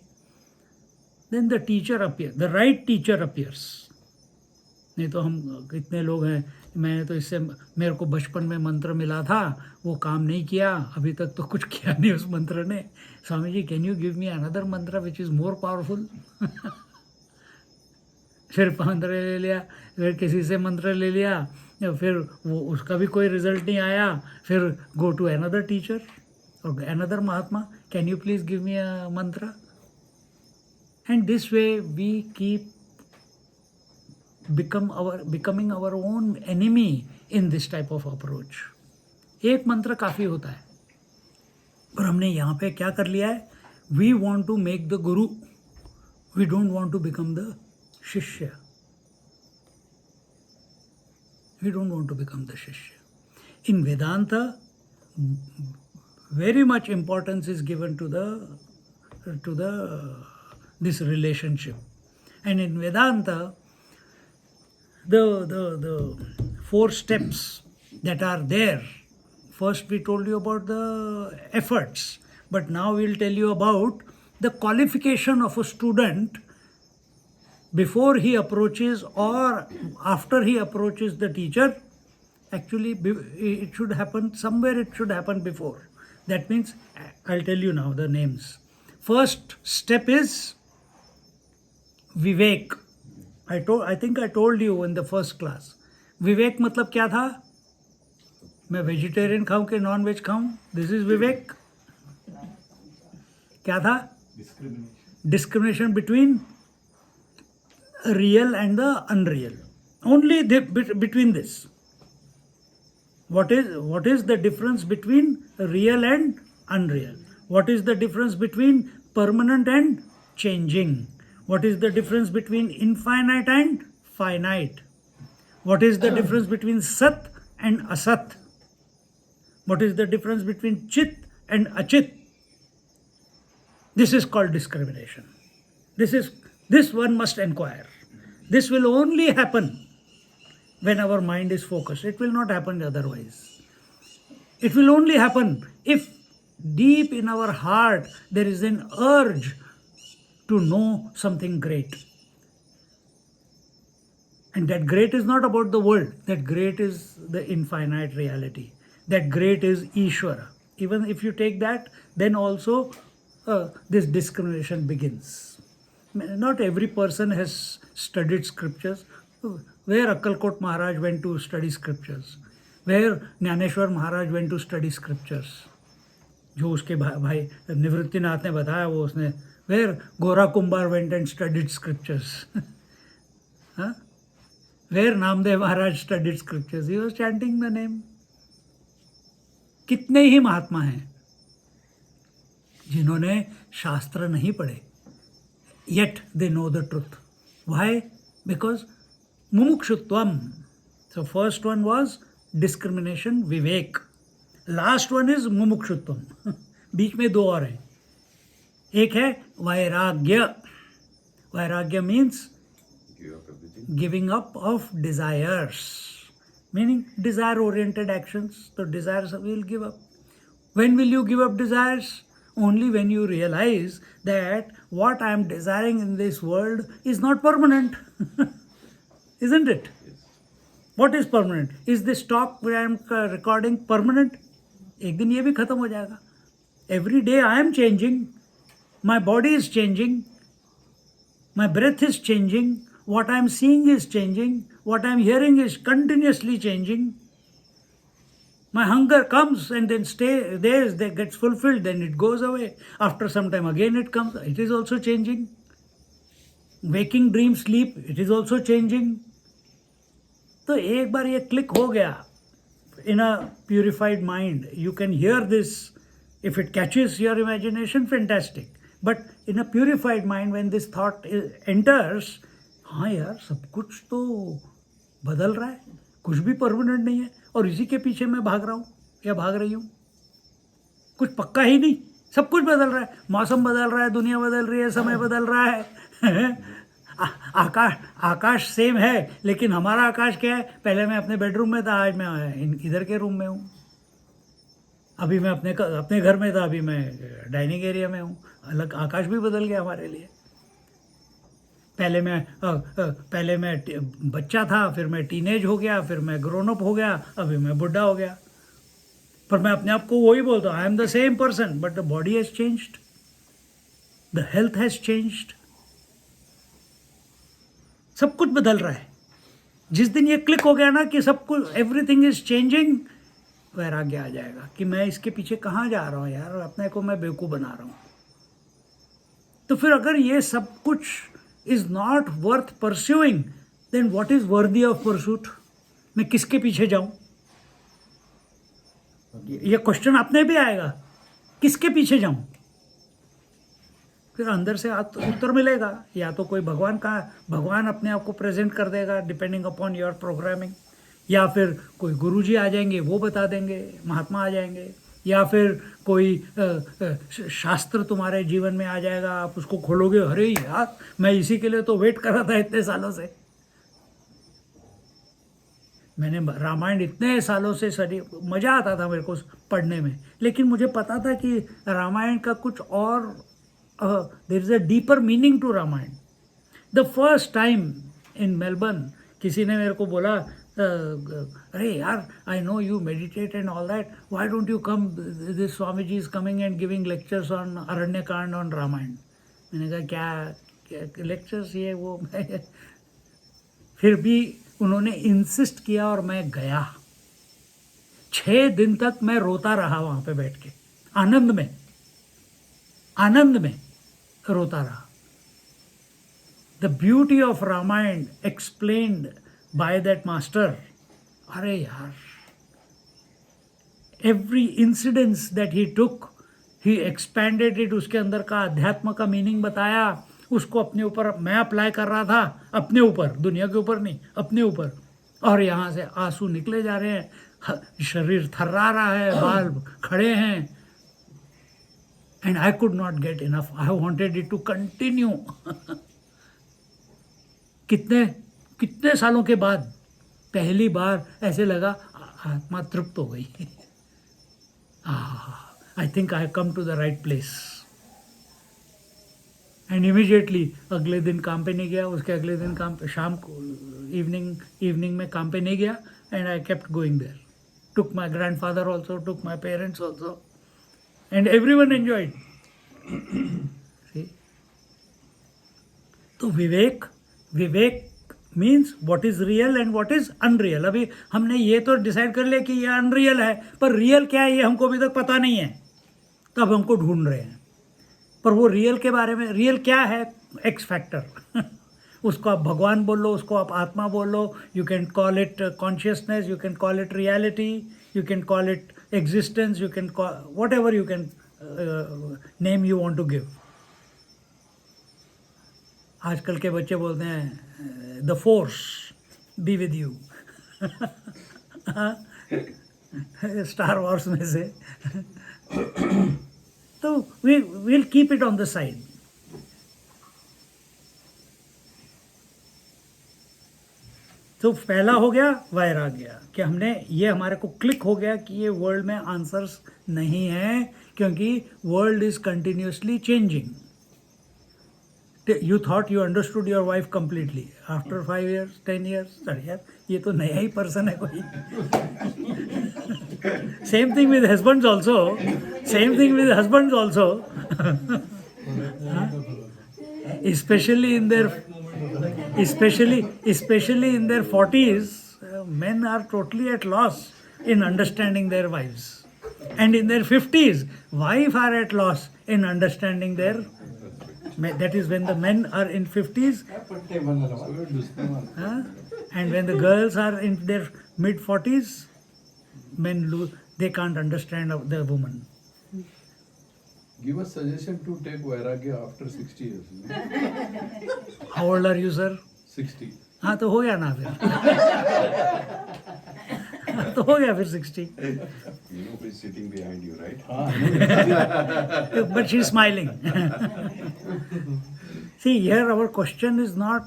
then the teacher appears, the right teacher appears. नहीं तो हम कितने लोग हैं, मैंने तो इससे, मेरे को बचपन में मंत्र मिला था, वो काम नहीं किया, अभी तक तो कुछ किया नहीं उस मंत्र ने. Swami ji, can you give me another mantra which is more powerful. फिर मंत्र ले लिया, फिर किसी से मंत्र ले लिया, फिर वो उसका भी कोई रिजल्ट नहीं आया, फिर गो टू अनदर टीचर और another mahatma, can you please give me a mantra. And this way we keep becoming our own enemy in this type of approach. एक मंत्र काफ़ी होता है, पर हमने यहाँ पे क्या कर लिया है, we want to make the guru, we don't want to become the shishya. We don't want to become the shishya. In Vedanta, very much importance is given to this relationship. And in Vedanta, the 4 steps that are there. First we told you about the efforts, but now we'll tell you about the qualification of a student before he approaches or after he approaches the teacher. Actually, it should happen somewhere, it should happen before. That means, I'll tell you now the names. First step is Vivek. I think I told you in the first class. विवेक मतलब क्या था? मैं vegetarian खाऊं कि non veg खाऊं? This is विवेक. क्या था? Discrimination between real and the unreal. Only between this. What is the difference between real and unreal? What is the difference between permanent and changing? What is the difference between infinite and finite? What is the difference between Sat and Asat? What is the difference between Chit and Achit? This is called discrimination. This one must inquire. This will only happen when our mind is focused. It will not happen otherwise. It will only happen if deep in our heart there is an urge to know something great. And that great is not about the world. That great is the infinite reality. That great is Ishvara. Even if you take that, then also this discrimination begins. Not every person has studied scriptures. Where Akkalkot Maharaj went to study scriptures, where Jnaneshwar Maharaj went to study scriptures. जो उसके भाई निवृत्तिनाथ ने बताया वो उसने, where Gora Kumbhar went and studied scriptures. Where Namdev Maharaj studied scriptures. He was chanting the name. कितने ही महात्मा हैं जिन्होंने शास्त्र नहीं पढ़े, yet they know the truth. Why? Because Mumukshutvam. So first one was discrimination, Vivek. Last one is Mumukshutvam. बीच में 2 और हैं. एक है Vairagya. Vairagya means giving up of desires. Meaning desire-oriented actions. So desires we will give up. When will you give up desires? Only when you realize that what I am desiring in this world is not permanent. Isn't it? What is permanent? Is this talk where I am recording permanent? एक दिन ये भी खत्म हो जाएगा. Every day I am changing. My body is changing. My breath is changing. What I am seeing is changing. What I am hearing is continuously changing. My hunger comes and then stays there, that gets fulfilled, then it goes away. After some time again it comes, it is also changing. Waking, dream, sleep, it is also changing. तो एक बार ये click हो गया, in a purified mind, you can hear this. If it catches your imagination, fantastic. But in a purified mind, when this thought enters, हाँ यार सब कुछ तो बदल रहा है, कुछ भी परमानेंट नहीं है, और इसी के पीछे मैं भाग रहा हूँ या भाग रही हूँ. कुछ पक्का ही नहीं, सब कुछ बदल रहा है. मौसम बदल रहा है, दुनिया बदल रही है, समय बदल रहा है. आकाश सेम है, लेकिन हमारा आकाश क्या है? पहले मैं अपने बेडरूम में था, आज मैं इधर के रूम में हूँ. अभी मैं अपने घर में था, अभी मैं डाइनिंग एरिया में हूँ। अलग आकाश भी बदल गया हमारे लिए। पहले मैं बच्चा था, फिर मैं टीनेज हो गया, फिर मैं ग्रोन अप हो गया, अभी मैं बुढ़ा हो गया। पर मैं अपने आप को वही बोलता हूँ, I am the same person, but the body has changed, the health has changed. सब कुछ बदल रहा है। जिस दिन ये क्लिक हो गया ना कि सब कुछ, एवरीथिंग इज चेंजिंग, वैराग्य आ जाएगा कि मैं इसके पीछे कहाँ जा रहा हूँ यार, अपने को मैं बेवकूफ़ बना रहा हूँ। तो फिर अगर ये सब कुछ is not worth pursuing, then what is worthy of pursuit? मैं किसके पीछे जाऊं? ये क्वेश्चन अपने भी आएगा, किसके पीछे जाऊं? फिर अंदर से उत्तर मिलेगा, या तो कोई भगवान अपने आप को प्रेजेंट कर देगा डिपेंडिंग अपॉन योर प्रोग्रामिंग, या फिर कोई गुरुजी आ जाएंगे वो बता देंगे, महात्मा आ जाएंगे, या फिर कोई शास्त्र तुम्हारे जीवन में आ जाएगा, आप उसको खोलोगे, अरे यार मैं इसी के लिए तो वेट कर रहा था इतने सालों से। मैंने रामायण इतने सालों से स्टडी, मज़ा आता था मेरे को पढ़ने में, लेकिन मुझे पता था कि रामायण का कुछ और, there is a deeper meaning to Ramayana. The first time in Melbourne किसी ने मेरे को बोला, अरे यार I know you meditate and all that, why don't you come, this Swami ji is coming and giving lectures on Aranya Kanda on Ramayan. मैंने कहा क्या लेक्चर्स ये वो फिर भी उन्होंने इंसिस्ट किया और मैं गया। 6 दिन तक मैं रोता रहा वहां पे बैठ के, आनंद में रोता रहा। The beauty of Ramayana explained by that master. अरे यार, every incidence that he took, he expanded it, उसके अंदर का अध्यात्म का मीनिंग बताया, उसको अपने ऊपर मैं अप्लाई कर रहा था, अपने ऊपर, दुनिया के ऊपर नहीं, अपने ऊपर। और यहाँ से आंसू निकले जा रहे हैं, शरीर थर्रा रहा है, बाल खड़े हैं, and I could not get enough, I wanted it to continue. कितने सालों के बाद पहली बार ऐसे लगा आत्मा तृप्त हो गई। I think I come to the right place. And immediately अगले दिन काम पे नहीं गया, उसके अगले दिन शाम को इवनिंग में काम पे नहीं गया, and I kept going there, took my grandfather also, took my parents also, and everyone enjoyed. तो viveka means what is real and what is unreal. अभी हमने ये तो डिसाइड कर लिया कि ये अनरियल है, पर रियल क्या है ये हमको अभी तक पता नहीं है, तब हमको ढूंढ रहे हैं। पर वो रियल के बारे में, रियल क्या है? X factor. उसको आप भगवान बोल लो, उसको आप आत्मा बोल लो, you can call it consciousness, you can call it reality, you can call it existence, you can call whatever you can name you want to give. आजकल के बच्चे बोलते हैं the force be with you, Star Wars में से। तो we'll keep it on the side. तो पहला हो गया वैराग्य, कि हमने ये, हमारे को क्लिक हो गया कि ये वर्ल्ड में आंसर्स नहीं है, क्योंकि world is continuously changing. You thought you understood your wife completely. After 5 years, 10 years, अरे यार ये तो नया ही पर्सन है कोई। Same thing with husbands also. Same thing with husbands also. Especially in their 40s, men are totally at loss in understanding their wives. And in their 50s, wives are at loss in understanding their. That is when the men are in 50s, and when the girls are in their mid 40s, men they can't understand the woman. Give a suggestion to take vairagya after 60 years. How old are you, sir? 60. हाँ तो हो गया ना फिर। तो हो गया फिर 60. You know who is sitting behind you, right? But she's smiling. See, here our question is not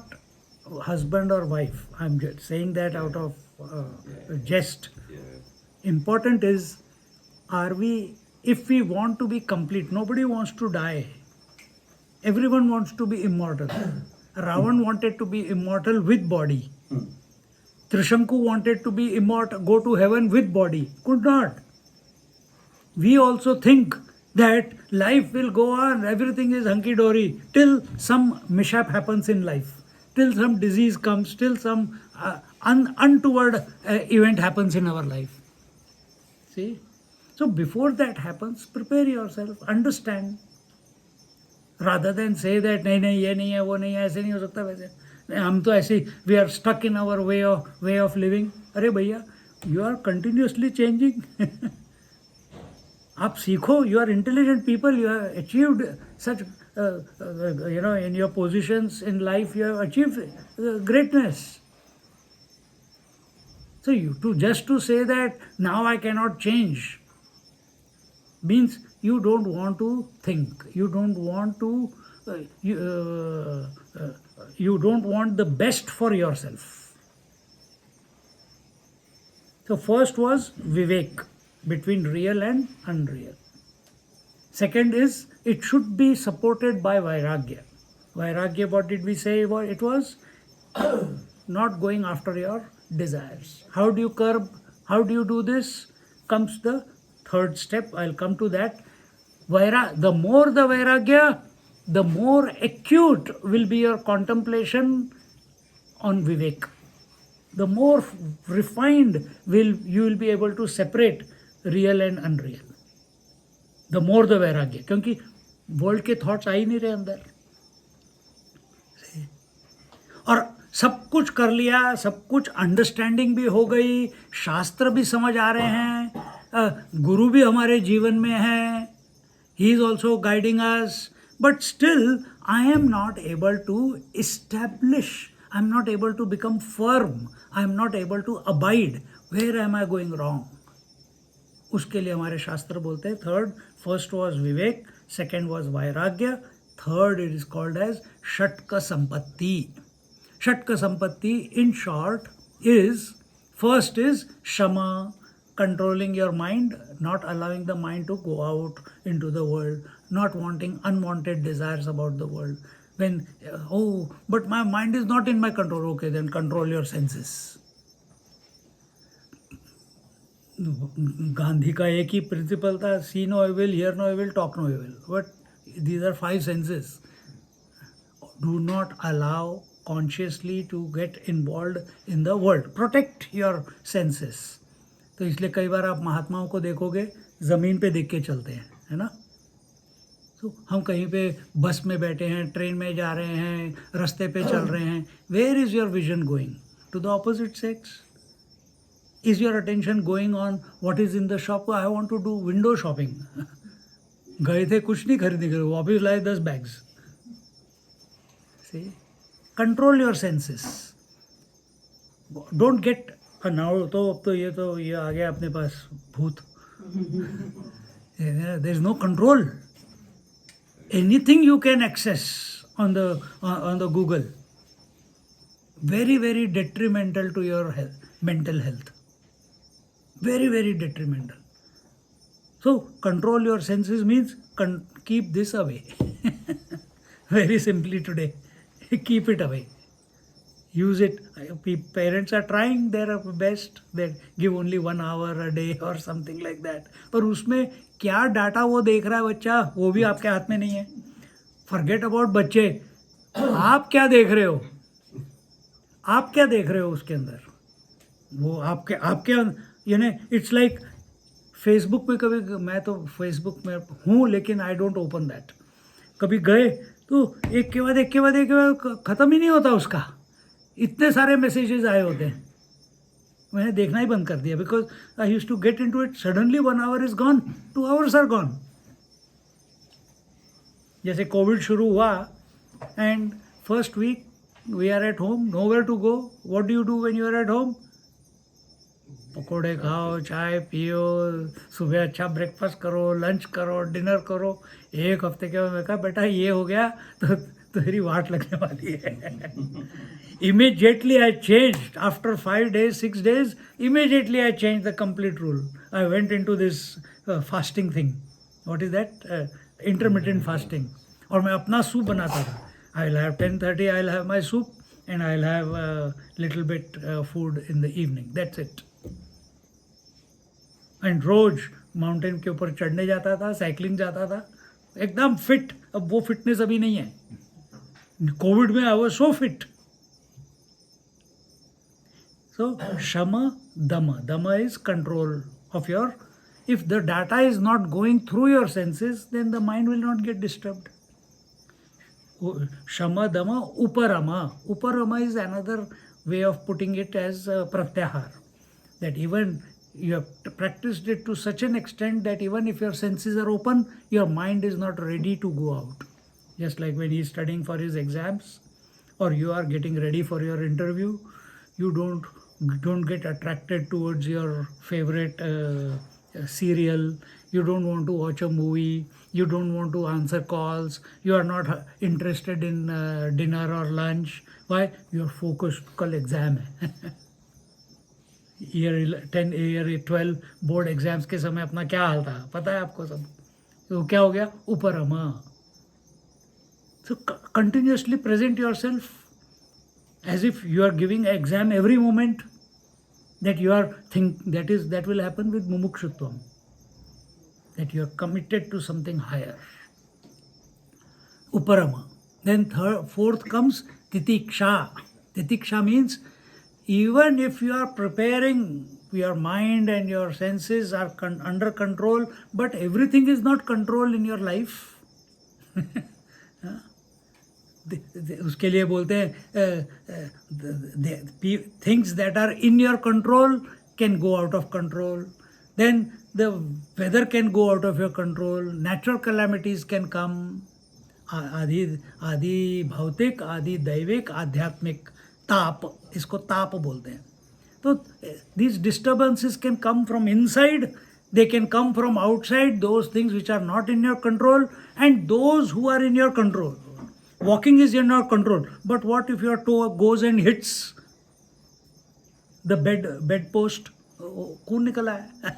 husband or wife. I'm just saying that out of jest. Yeah. Important is if we want to be complete, nobody wants to die. Everyone wants to be immortal. Ravan wanted to be immortal with body. Trishanku wanted to be immortal, go to heaven with body. Could not. We also think that life will go on, everything is hunky-dory, till some mishap happens in life, till some disease comes, till some untoward event happens in our life. See? So before that happens, prepare yourself, understand. Rather than say that नहीं नहीं ये नहीं है वो नहीं है ऐसे नहीं हो सकता वैसे हम तो ऐसे we are stuck in our way of living. अरे भैया, you are continuously changing. आप सीखो, you are intelligent people, you have achieved such in your positions in life, you have achieved greatness. So just to say that now I cannot change means you don't want to think, you don't want to you don't want the best for yourself. So first was Vivek, between real and unreal. Second is, it should be supported by Vairagya. Vairagya, what did we say? It was not going after your desires. How do you curb? How do you do this? Comes the third step. I'll come to that. The more the Vairagya, the more acute will be your contemplation on Vivek. The more refined you will be able to separate real and unreal. The more the Vairagya. क्योंकि world के thoughts आ ही नहीं रहे अंदर. और सब कुछ कर लिया, सब कुछ अंडरस्टैंडिंग भी हो गई, शास्त्र भी समझ आ रहे हैं, गुरु भी हमारे जीवन में है, he is also guiding us, but still I am not able to establish, I am not able to become firm, I am not able to abide. Where am I going wrong? उसके लिए हमारे शास्त्र बोलते हैं third. First was viveka, second was vairagya, third it is called as shatka sampatti. Shatka sampatti in short is, first is kshama, controlling your mind, not allowing the mind to go out into the world, not wanting unwanted desires about the world. When, but my mind is not in my control. Okay, then control your senses. Gandhi का एक ही principle था, see no evil, hear no evil, talk no evil. But these are 5 senses. Do not allow consciously to get involved in the world. Protect your senses. तो इसलिए कई बार आप महात्माओं को देखोगे ज़मीन पे देख के चलते हैं, है ना. तो हम कहीं पे बस में बैठे हैं, ट्रेन में जा रहे हैं, रास्ते पे चल रहे हैं. Where is your vision going? To the opposite sex? Is your attention going on what is in the shop? I want to do window shopping. गए थे कुछ नहीं खरीदने के लिए, वापस लाए 10 bags. See, control your senses. Don't get now तो अब तो ये आ गया अपने पास भूत. There is no control. Anything you can access on the Google. Very, very detrimental to your health, mental health. Very, very detrimental. So control your senses means keep this away. Very simply today, keep it away. Use it. Parents are trying their best. They give only 1 hour a day or something like that. पर उसमें क्या data वो देख रहा है बच्चा, वो भी आपके हाथ में नहीं है. Forget about बच्चे. आप क्या देख रहे हो? आप क्या देख रहे हो उसके अंदर? वो आपके इट्स लाइक फेसबुक में. कभी मैं तो फेसबुक में हूँ लेकिन आई डोंट ओपन दैट. कभी गए तो एक के बाद ख़त्म ही नहीं होता उसका. इतने सारे मैसेजेस आए होते हैं. मैंने देखना ही बंद कर दिया because I used to get into it. Suddenly 1 hour is gone, 2 hours are gone. जैसे कोविड शुरू हुआ and first week we are at home, nowhere to go. What do you do when you are at home? पकोड़े खाओ, चाय पियो, सुबह अच्छा breakfast करो, लंच करो, डिनर करो. एक हफ्ते के बाद मैं कहा बेटा ये हो गया तो तेरी वाट लगने वाली है. Immediately I changed. After 5 days, 6 days, immediately I changed the complete rule. I went into this fasting thing. What is that? Intermittent fasting. और मैं अपना सूप बनाता था. I'll have 10:30. I'll have my soup, and I'll have a little bit food in the evening. That's it. And रोज mountain के ऊपर चढ़ने जाता था, साइकिलिंग जाता था, एकदम फिट. अब वो फिटनेस अभी नहीं है. कोविड में I was so fit. So Shama Dama. Dama is control of your. If the data is not going through your senses, then the mind will not get disturbed. Shama Dama Uparama. Uparama is another way of putting it as Pratyahar. That even you have practiced it to such an extent that even if your senses are open, your mind is not ready to go out. Just like when he is studying for his exams, or you are getting ready for your interview, you don't get attracted towards your favorite serial. You don't want to watch a movie. You don't want to answer calls. You are not interested in dinner or lunch. Why? You are focused. कल exam है. Year 12 board exams के समय अपना क्या हाल था पता है आपको सब. तो क्या हो गया? उपरमा. So continuously present yourself as if you are giving an exam every moment. That you are that will happen with mumukshutvam. That you are committed to something higher. Uparama. Then fourth comes titiksha. Titiksha means even if you are preparing, your mind and your senses are under control, but everything is not controlled in your life. उसके लिए बोलते हैं things that are in your control can go out of control. Then the weather can go out of your control. Natural calamities can come. आदि भौतिक, आदि दैविक, आध्यात्मिक. ताप, इसको ताप बोलते हैं. तो these disturbances can come from inside, they can come from outside, those things which are not in your control, and those who are in your control. Walking is in your control, but what if your toe goes and hits the bed post? कौन निकला है?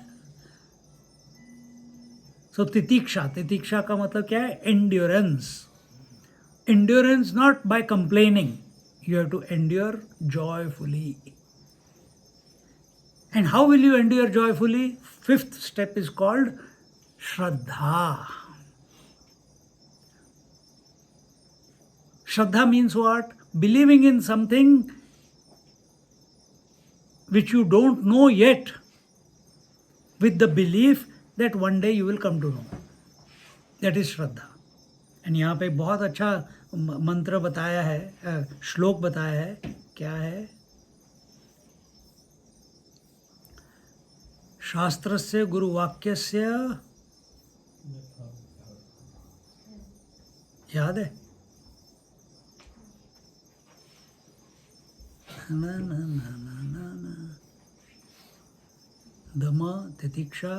So titiksha का मतलब क्या है? Endurance. Endurance not by complaining. You have to endure joyfully. And how will you endure joyfully? Fifth step is called Shraddha. Shraddha means what? Believing in something which you don't know yet, with the belief that one day you will come to know. That is Shraddha. And यहाँ पे बहुत अच्छा मंत्र बताया है, श्लोक बताया है. क्या है? शास्त्रस्य गुरुवाक्यस्य, याद है? ना ना ना ना ना ना. दमा तितिक्षा.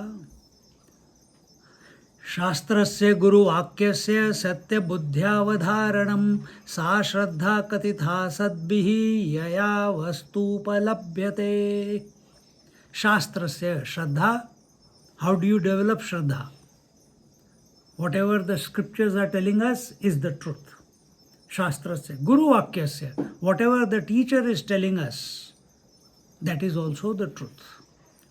शास्त्रस्य गुरुवाक्यस्य सत्य बुद्ध्यावधारणं सा श्रद्धा कथिता सद्भिः यया वस्तुपलभ्यते. शास्त्रस्य श्रद्धा. How do you develop Shraddha? Whatever the scriptures are telling us is the truth. Shastrasya. Guru Vakyasya. Whatever the teacher is telling us, that is also the truth.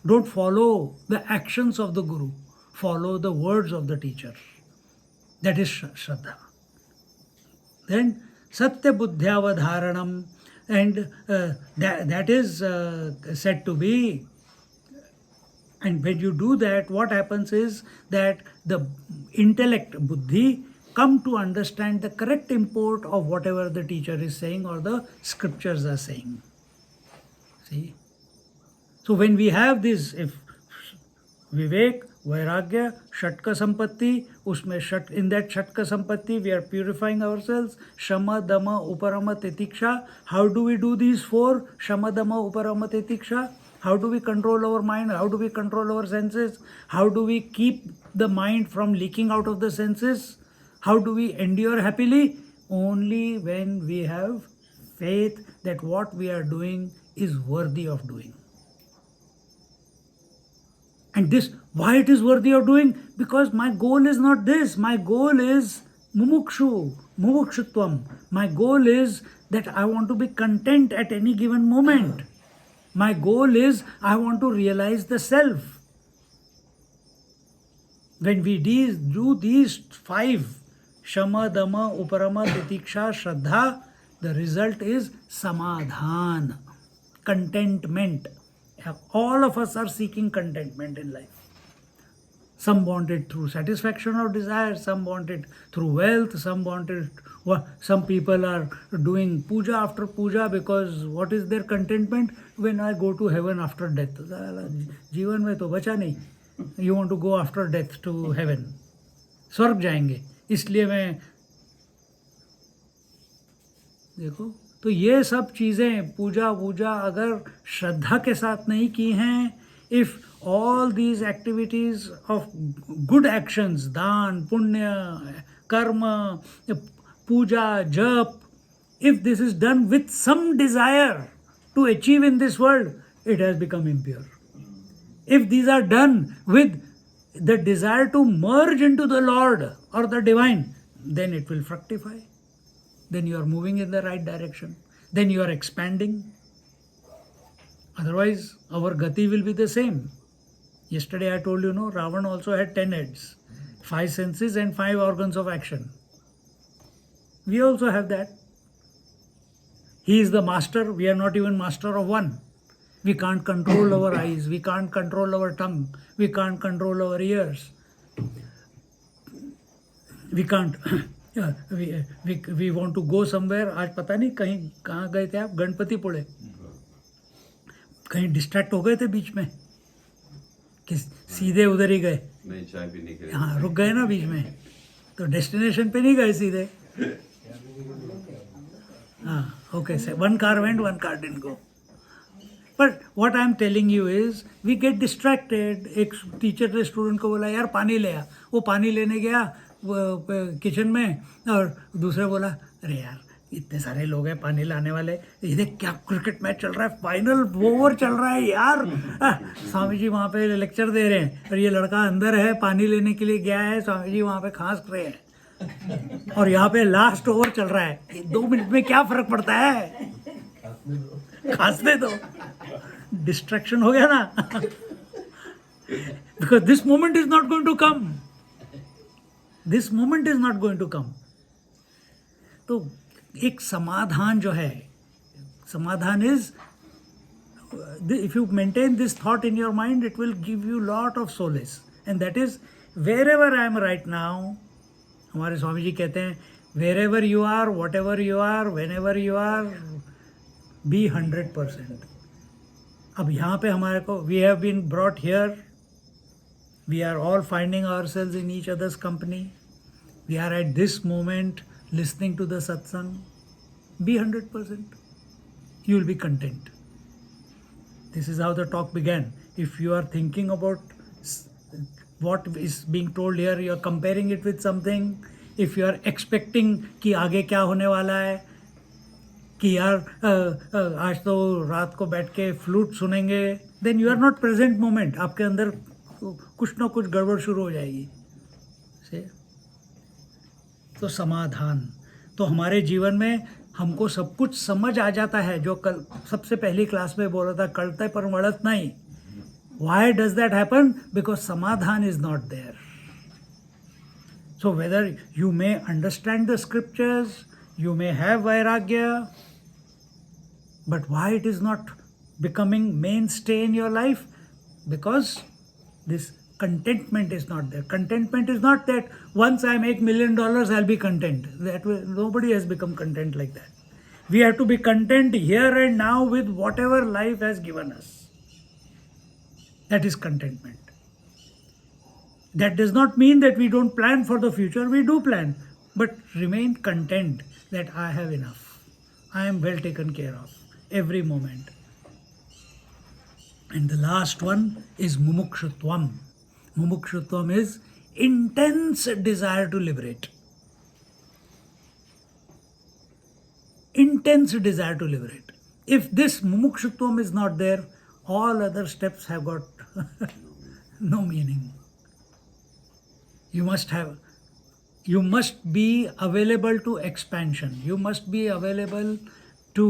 Don't follow the actions of the Guru. Follow the words of the teacher. That is Shraddha. Then Satya Buddhyavadharanam. And that is said to be. And when you do that, what happens is that the intellect, buddhi, come to understand the correct import of whatever the teacher is saying or the scriptures are saying. See? So when we have this, if Vivek, Vairagya, Shatka Sampatti, usme in that Shatka Sampatti we are purifying ourselves. Shama, Dama, Uparama, Titiksha. How do we do these four? Shama, Dama, Uparama, Titiksha. How do we control our mind? How do we control our senses? How do we keep the mind from leaking out of the senses? How do we endure happily? Only when we have faith that what we are doing is worthy of doing. And this, why it is worthy of doing? Because my goal is not this. My goal is mumukshutvam. My goal is that I want to be content at any given moment. My goal is I want to realize the self. When we do these 5, Shama, Dama, Uparama, Titiksha, Shraddha, the result is Samadhan, contentment. All of us are seeking contentment in life. Some want it through satisfaction of desire, some want it through wealth, some people are doing puja after puja because what is their contentment? When I go to heaven after death. जीवन में तो बचा नहीं. You want to go after death to heaven. स्वर्ग जाएंगे. इसलिए मैं देखो तो ये सब चीज़ें पूजा वूजा अगर श्रद्धा के साथ नहीं की हैं, if all these activities of good actions, दान, पुण्य, कर्म, puja, jap, if this is done with some desire to achieve in this world, it has become impure. If these are done with the desire to merge into the Lord or the divine, then it will fructify. Then you are moving in the right direction. Then you are expanding. Otherwise, our gati will be the same. Yesterday I told you, no, Ravan also had 10 heads, 5 senses and 5 organs of action. We also have that. He is the master, we are not even master of one. We can't control our eyes, we can't control our tongue, we can't control our ears. We can't, we want to go somewhere, आज पता नहीं कहाँ गए थे आप, गणपतिपुळे. कहीं distract हो गए थे बीच में कि सीधे उधर ही गए? नहीं, चाय पीने के लिए. हाँ, रुक गए ना बीच में, तो डेस्टिनेशन पे नहीं गए सीधे. हाँ, okay, so one car went, one car didn't go. But what I am telling you is, we get distracted. एक टीचर ने स्टूडेंट को बोला यार पानी ले आ, वो पानी लेने गया किचन में और दूसरा बोला अरे यार इतने सारे लोग हैं पानी लाने वाले, ये देख क्या क्रिकेट मैच चल रहा है, फाइनल ओवर चल रहा है यार. स्वामी जी वहाँ पे लेक्चर दे रहे हैं और ये लड़का अंदर है, पानी लेने के लिए गया है, स्वामी जी वहाँ पे खांस रहे हैं और यहाँ पे लास्ट ओवर चल रहा है. 2 मिनट में क्या फर्क पड़ता है, खांसने दो. डिस्ट्रैक्शन हो गया ना. Because this moment is not going to come. This moment is not going to come. तो एक समाधान जो है, समाधान is, if you maintain this thought in your mind, it will give you lot of solace, and that is wherever I am right now. हमारे स्वामी जी कहते हैं wherever you are, whatever you are, whenever you are, be 100%. अब यहाँ पे हमारे को, we have been brought here, we are all finding ourselves in each other's company, we are at this moment listening to the satsang. Be 100%. You will be content. This is how the talk began. If you are thinking about what is being told here, you are comparing it with something. If you are expecting कि आगे क्या होने वाला है, कि यार आज तो रात को बैठ के फ्लूट सुनेंगे, then you are not present moment. आपके अंदर कुछ ना कुछ गड़बड़ शुरू हो जाएगी. तो समाधान, तो हमारे जीवन में हमको सब कुछ समझ आ जाता है, जो कल सबसे पहली क्लास में बोला था, कळतंय पर वळत नहीं. Why does that happen? Because समाधान is not there. So whether you may understand the scriptures, you may have vairagya, but why it is not becoming mainstay in your life? Because this contentment is not there. Contentment is not that once I make $1 million, I'll be content. That way, nobody has become content like that. We have to be content here and now with whatever life has given us. That is contentment. That does not mean that we don't plan for the future. We do plan, but remain content that I have enough. I am well taken care of every moment. And the last one is mumukshutvam. Mumukshutvam is intense desire to liberate. Intense desire to liberate. If this mumukshutvam is not there, all other steps have got No meaning. You must be available to expansion. You must be available to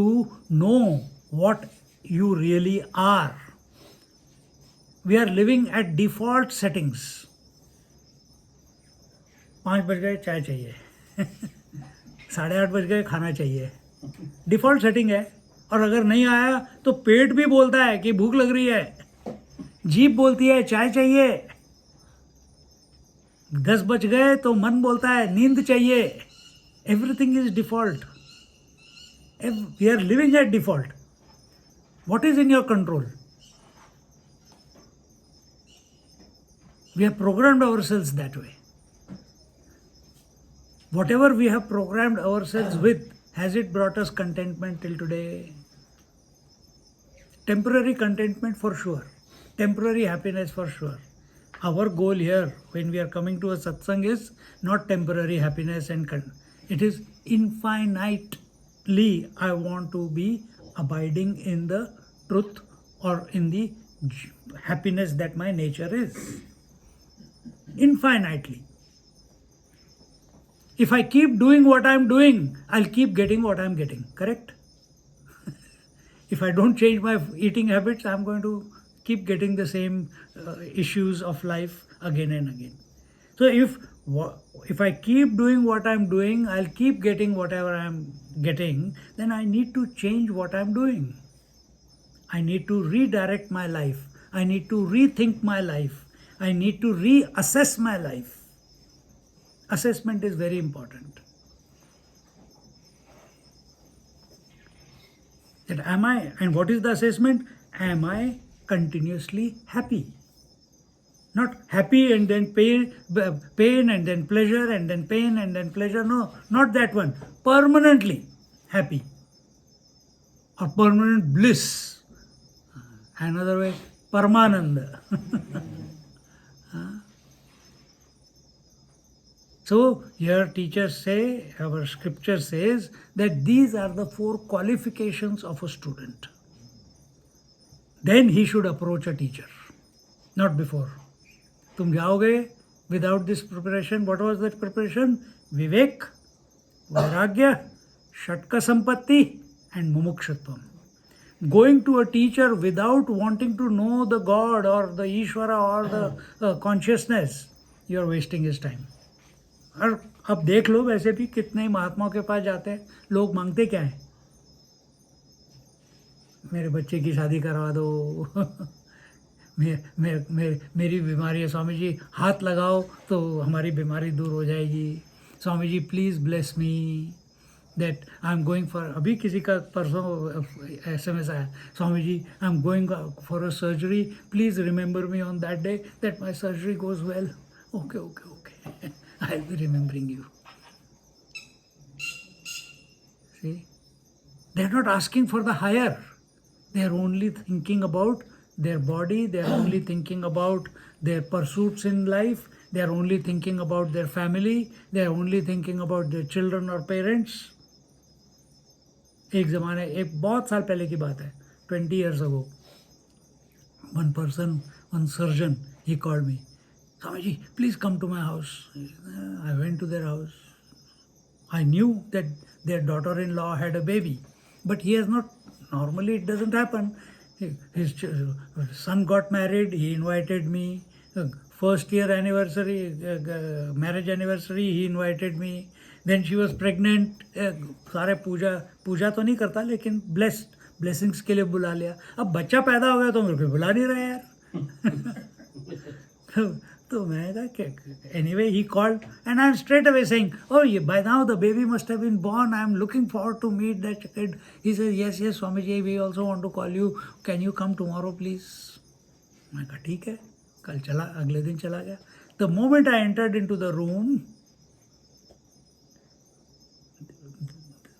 know what you really are. We are living at default settings. 5 बज गए चाय चाहिए 8:30 बज गए खाना चाहिए. Default setting है. और अगर नहीं आया तो पेट भी बोलता है कि भूख लग रही है, जीभ बोलती है चाय चाहिए, 10 बज गए तो मन बोलता है नींद चाहिए. Everything is default. We are living at default. What is in your control? We have programmed ourselves that way. Whatever we have programmed ourselves with, has it brought us contentment till today? Temporary contentment for sure. Temporary happiness for sure. Our goal here when we are coming to a satsang is not temporary happiness it is infinitely I want to be abiding in the truth or in the happiness that my nature is. Infinitely. If I keep doing what I'm doing, I'll keep getting what I'm getting. Correct? If I don't change my eating habits, I'm going to keep getting the same issues of life again and again. So if I keep doing what I'm doing, I'll keep getting whatever I'm getting. Then I need to change what I'm doing. I need to redirect my life. I need to rethink my life. I need to reassess my life. Assessment is very important. That am I, and what is the assessment? Am I continuously happy? Not happy and then pain and then pleasure and then pain and then pleasure. No, not that one. Permanently happy or permanent bliss. Another way, Paramananda. So here teachers say, our scripture says that these are the 4 qualifications of a student. Then he should approach a teacher, not before. तुम जाओगे without this preparation. What was that preparation? Vivek, Vairagya, Shatka Sampatti and Mumukshutvam. Going to a teacher without wanting to know the God or the Ishvara or the consciousness, you are wasting his time. और अब देख लो वैसे भी कितने महात्माओं के पास जाते हैं, लोग मांगते क्या है? मेरे बच्चे की शादी करवा दो मेरी बीमारी है स्वामी जी, हाथ लगाओ तो हमारी बीमारी दूर हो जाएगी. Swami ji please bless me that I am going for. अभी किसी का परसों SMS आया, Swami ji I am going for a surgery, please remember me on that day that my surgery goes well. Okay okay okay, I'll be remembering you. See, they are not asking for the higher. They are only thinking about their body. They are only thinking about their pursuits in life. They are only thinking about their family. They are only thinking about their children or parents. एक ज़माने, एक बहुत साल पहले की बात है, 20 years ago, one person, one surgeon, he called me. Swamiji, please come to my house. I went to their house. I knew that their daughter-in-law had a baby, but he has not, normally it doesn't happen. His son got married, he invited me. First year anniversary, marriage anniversary, he invited me. Then she was pregnant. सारे पूजा तो नहीं करता लेकिन blessings के लिए बुला लिया. अब बच्चा पैदा हो गया तो मेरे को बुला नहीं रहा यार. तो मैं कहा anyway he called and I am straight away saying, oh by now the baby must have been born, I am looking forward to meet that kid. He says yes Swamiji, we also want to call you, can you come tomorrow please? मैं कहा ठीक है. कल चला, अगले दिन चला गया. The moment I entered into the room,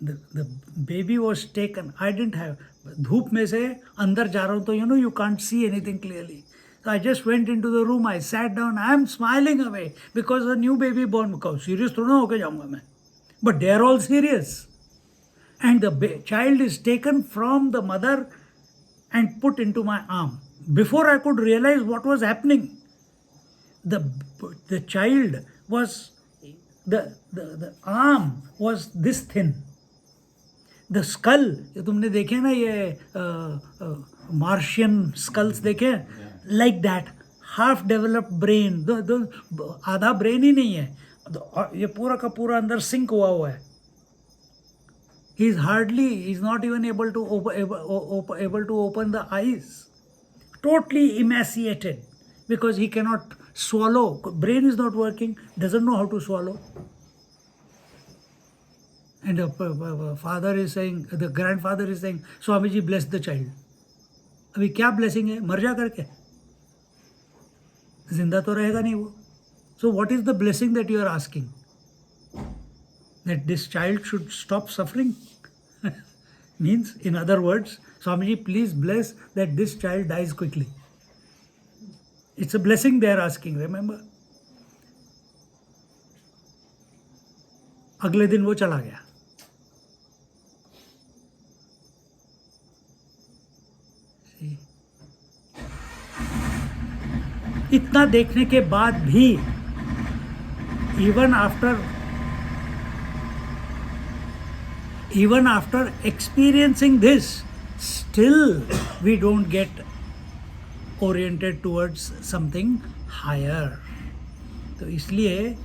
the baby was taken. I didn't have, धूप में से अंदर जा रहा हूँ तो you can't see anything clearly. So I just went into the room, I sat down, I am smiling away because a new baby born. Serious थोड़ा होके जाऊँगा मैं. But they are all serious. And the child is taken from the mother and put into my arm. Before I could realize what was happening, the child was, the arm was this thin. The skull, ये तुमने देखे ना ये Martian skulls देखे, like that, half developed brain, आधा brain ही नहीं है, ये पूरा का पूरा अंदर sink हुआ है. He's not even able to open the eyes. Totally emaciated because he cannot swallow. Brain is not working, doesn't know how to swallow. And the father is saying, the grandfather is saying, Swamiji, bless the child. अभी क्या blessing है? मर जा करके, जिंदा तो रहेगा नहीं वो. So what is the blessing that you are asking? That this child should stop suffering? Means, in other words, Swamiji, please bless that this child dies quickly. It's a blessing they are asking, remember? अगले दिन वो चला गया. See? इतना देखने के बाद भी, even after experiencing this, still we don't get oriented towards something higher. तो इसलिए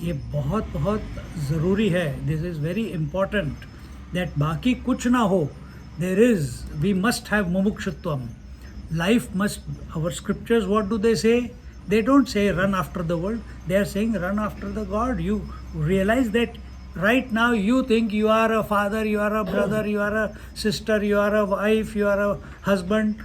ये बहुत बहुत ज़रूरी है. This is very important that बाकी कुछ ना हो. We must have mumukshutvam. Life must, our scriptures, what do they say? They don't say run after the world. They are saying run after the God. You realize that right now you think you are a father, you are a brother, you are a sister, you are a wife, you are a husband,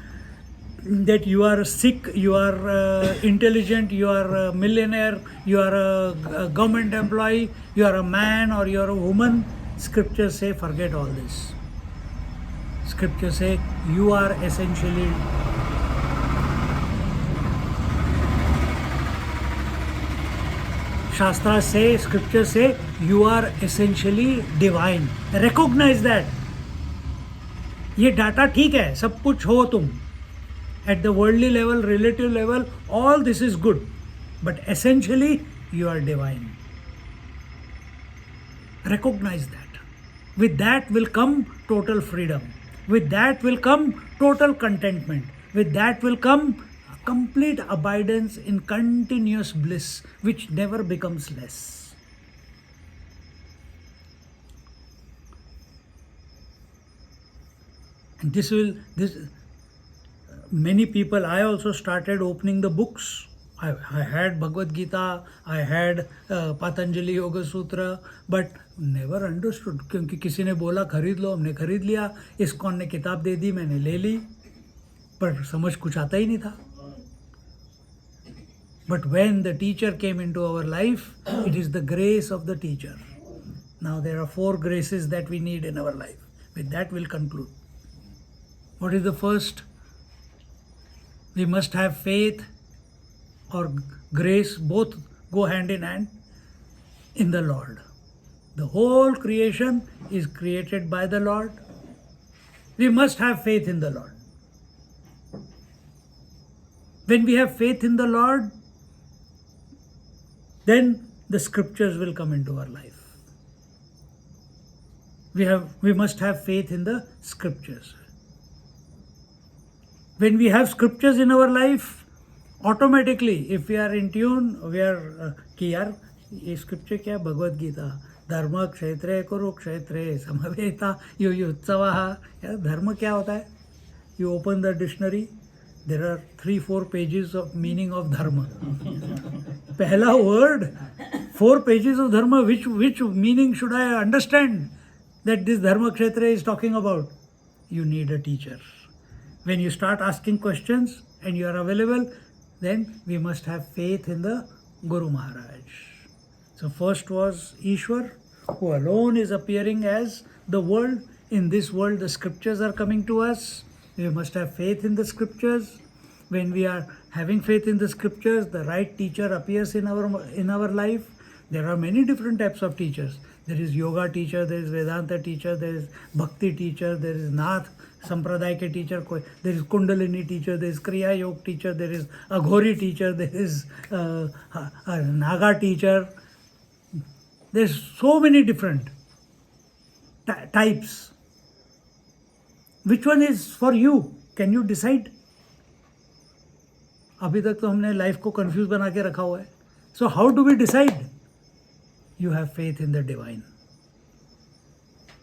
that you are sick, you are intelligent, you are a millionaire, you are a government employee, you are a man or you are a woman. Scriptures say forget all this. Scriptures say you are essentially Shastras say, scriptures say, you are essentially divine. Recognize that. ये data ठीक है, सब कुछ हो तुम. At the worldly level, relative level, all this is good. But essentially, you are divine. Recognize that. With that will come total freedom. With that will come total contentment. With that will come complete abidance in continuous bliss, which never becomes less. And many people, I also started opening the books. I had Bhagavad Gita, I had Patanjali Yoga Sutra, but never understood. क्योंकि किसी ने बोला खरीद लो, हमने खरीद लिया. ISKCON ने किताब दे दी, मैंने ले ली, पर समझ कुछ आता ही नहीं था. But when the teacher came into our life, it is the grace of the teacher. Now there are 4 graces that we need in our life. With that we'll conclude. What is the first? We must have faith or grace, both go hand in hand, in the Lord. The whole creation is created by the Lord. We must have faith in the Lord. When we have faith in the Lord, then the scriptures will come into our life. We must have faith in the scriptures. When we have scriptures in our life, automatically, if we are in tune, we are कि यार ये scripture क्या है? भगवद गीता, धर्म क्षेत्रे कुरुक्षेत्रे समवेता युयुत्सवः. यार धर्म क्या होता है? You open the dictionary, there are 3-4 pages of meaning of dharma. Pehla word, 4 pages of dharma. Which meaning should I understand that this dharma kshetra is talking about? You need a teacher. When you start asking questions and you are available, then we must have faith in the Guru Maharaj. So first was Ishwar, who alone is appearing as the world. In this world, the scriptures are coming to us. We must have faith in the scriptures. When we are having faith in the scriptures, the right teacher appears in our life. There are many different types of teachers. There is yoga teacher, there is Vedanta teacher, there is Bhakti teacher, there is Nath संप्रदाय के teacher कोई, there is Kundalini teacher, there is Kriya Yoga teacher, there is Aghori teacher, there is Naga teacher. There's so many different types. Which one is for you? Can you decide? अभी तक तो हमने life को confuse बना के रखा हुआ है. So how do we decide? You have faith in the divine.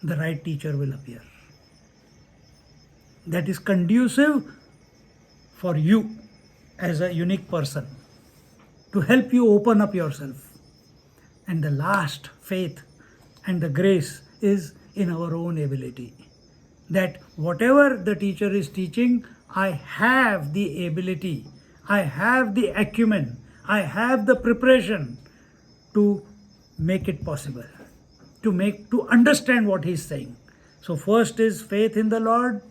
The right teacher will appear. That is conducive for you as a unique person, to help you open up yourself. And the last faith and the grace is in our own ability. That whatever the teacher is teaching, I have the ability, I have the acumen, I have the preparation to make it possible, to understand what he is saying. So first is faith in the Lord,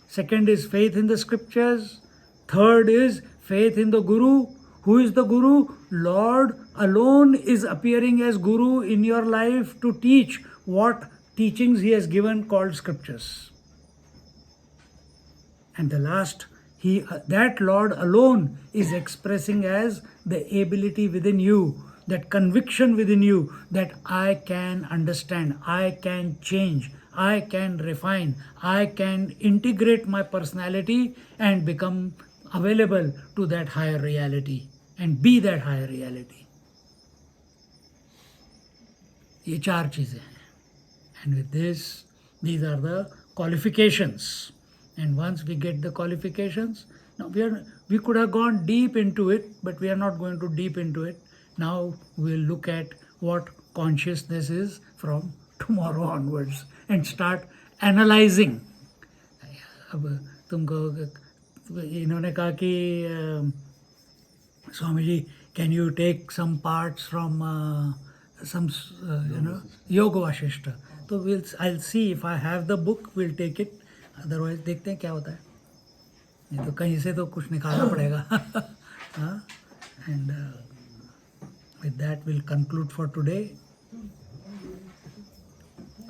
second is faith in the scriptures, third is faith in the Guru. Who is the Guru? Lord alone is appearing as Guru in your life to teach what teachings he has given called scriptures. And the last, that Lord alone is expressing as the ability within you, that conviction within you that I can understand, I can change, I can refine, I can integrate my personality and become available to that higher reality and be that higher reality. ये चार चीज़ें हैं. And with this, these are the qualifications. And once we get the qualifications, now we could have gone deep into it, but we are not going to deep into it. Now we'll look at what consciousness is from tomorrow onwards and start analyzing. अब तुमको इन्होंने कहा कि Swami ji, can you take some parts from some Yoga Vashishta? So I'll see if I have the book, we'll take it. Otherwise देखते हैं क्या होता है. नहीं तो कहीं से तो कुछ निकालना पड़ेगा. And with that we'll conclude for today.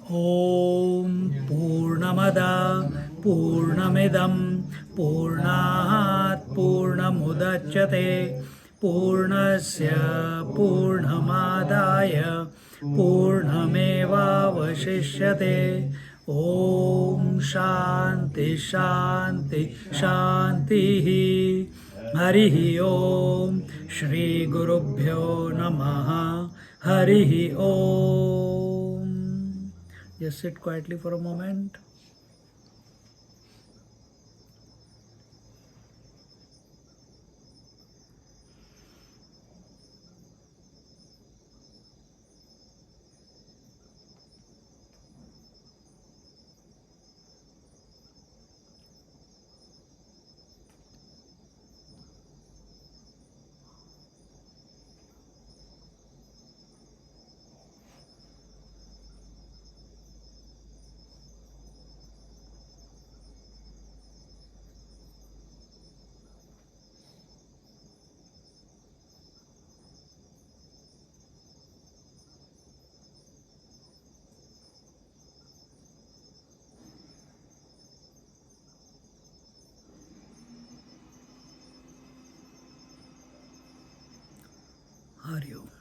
Om Purnamada Purnamidam Purnat Purnamudachyate Purnasya Purnamadaya Purnameva Vashishyate. Om Shanti Shanti Shanti. Harihi Om. Shri Gurubhyo Namaha. Harihi Om. Just sit quietly for a moment. Hari Om.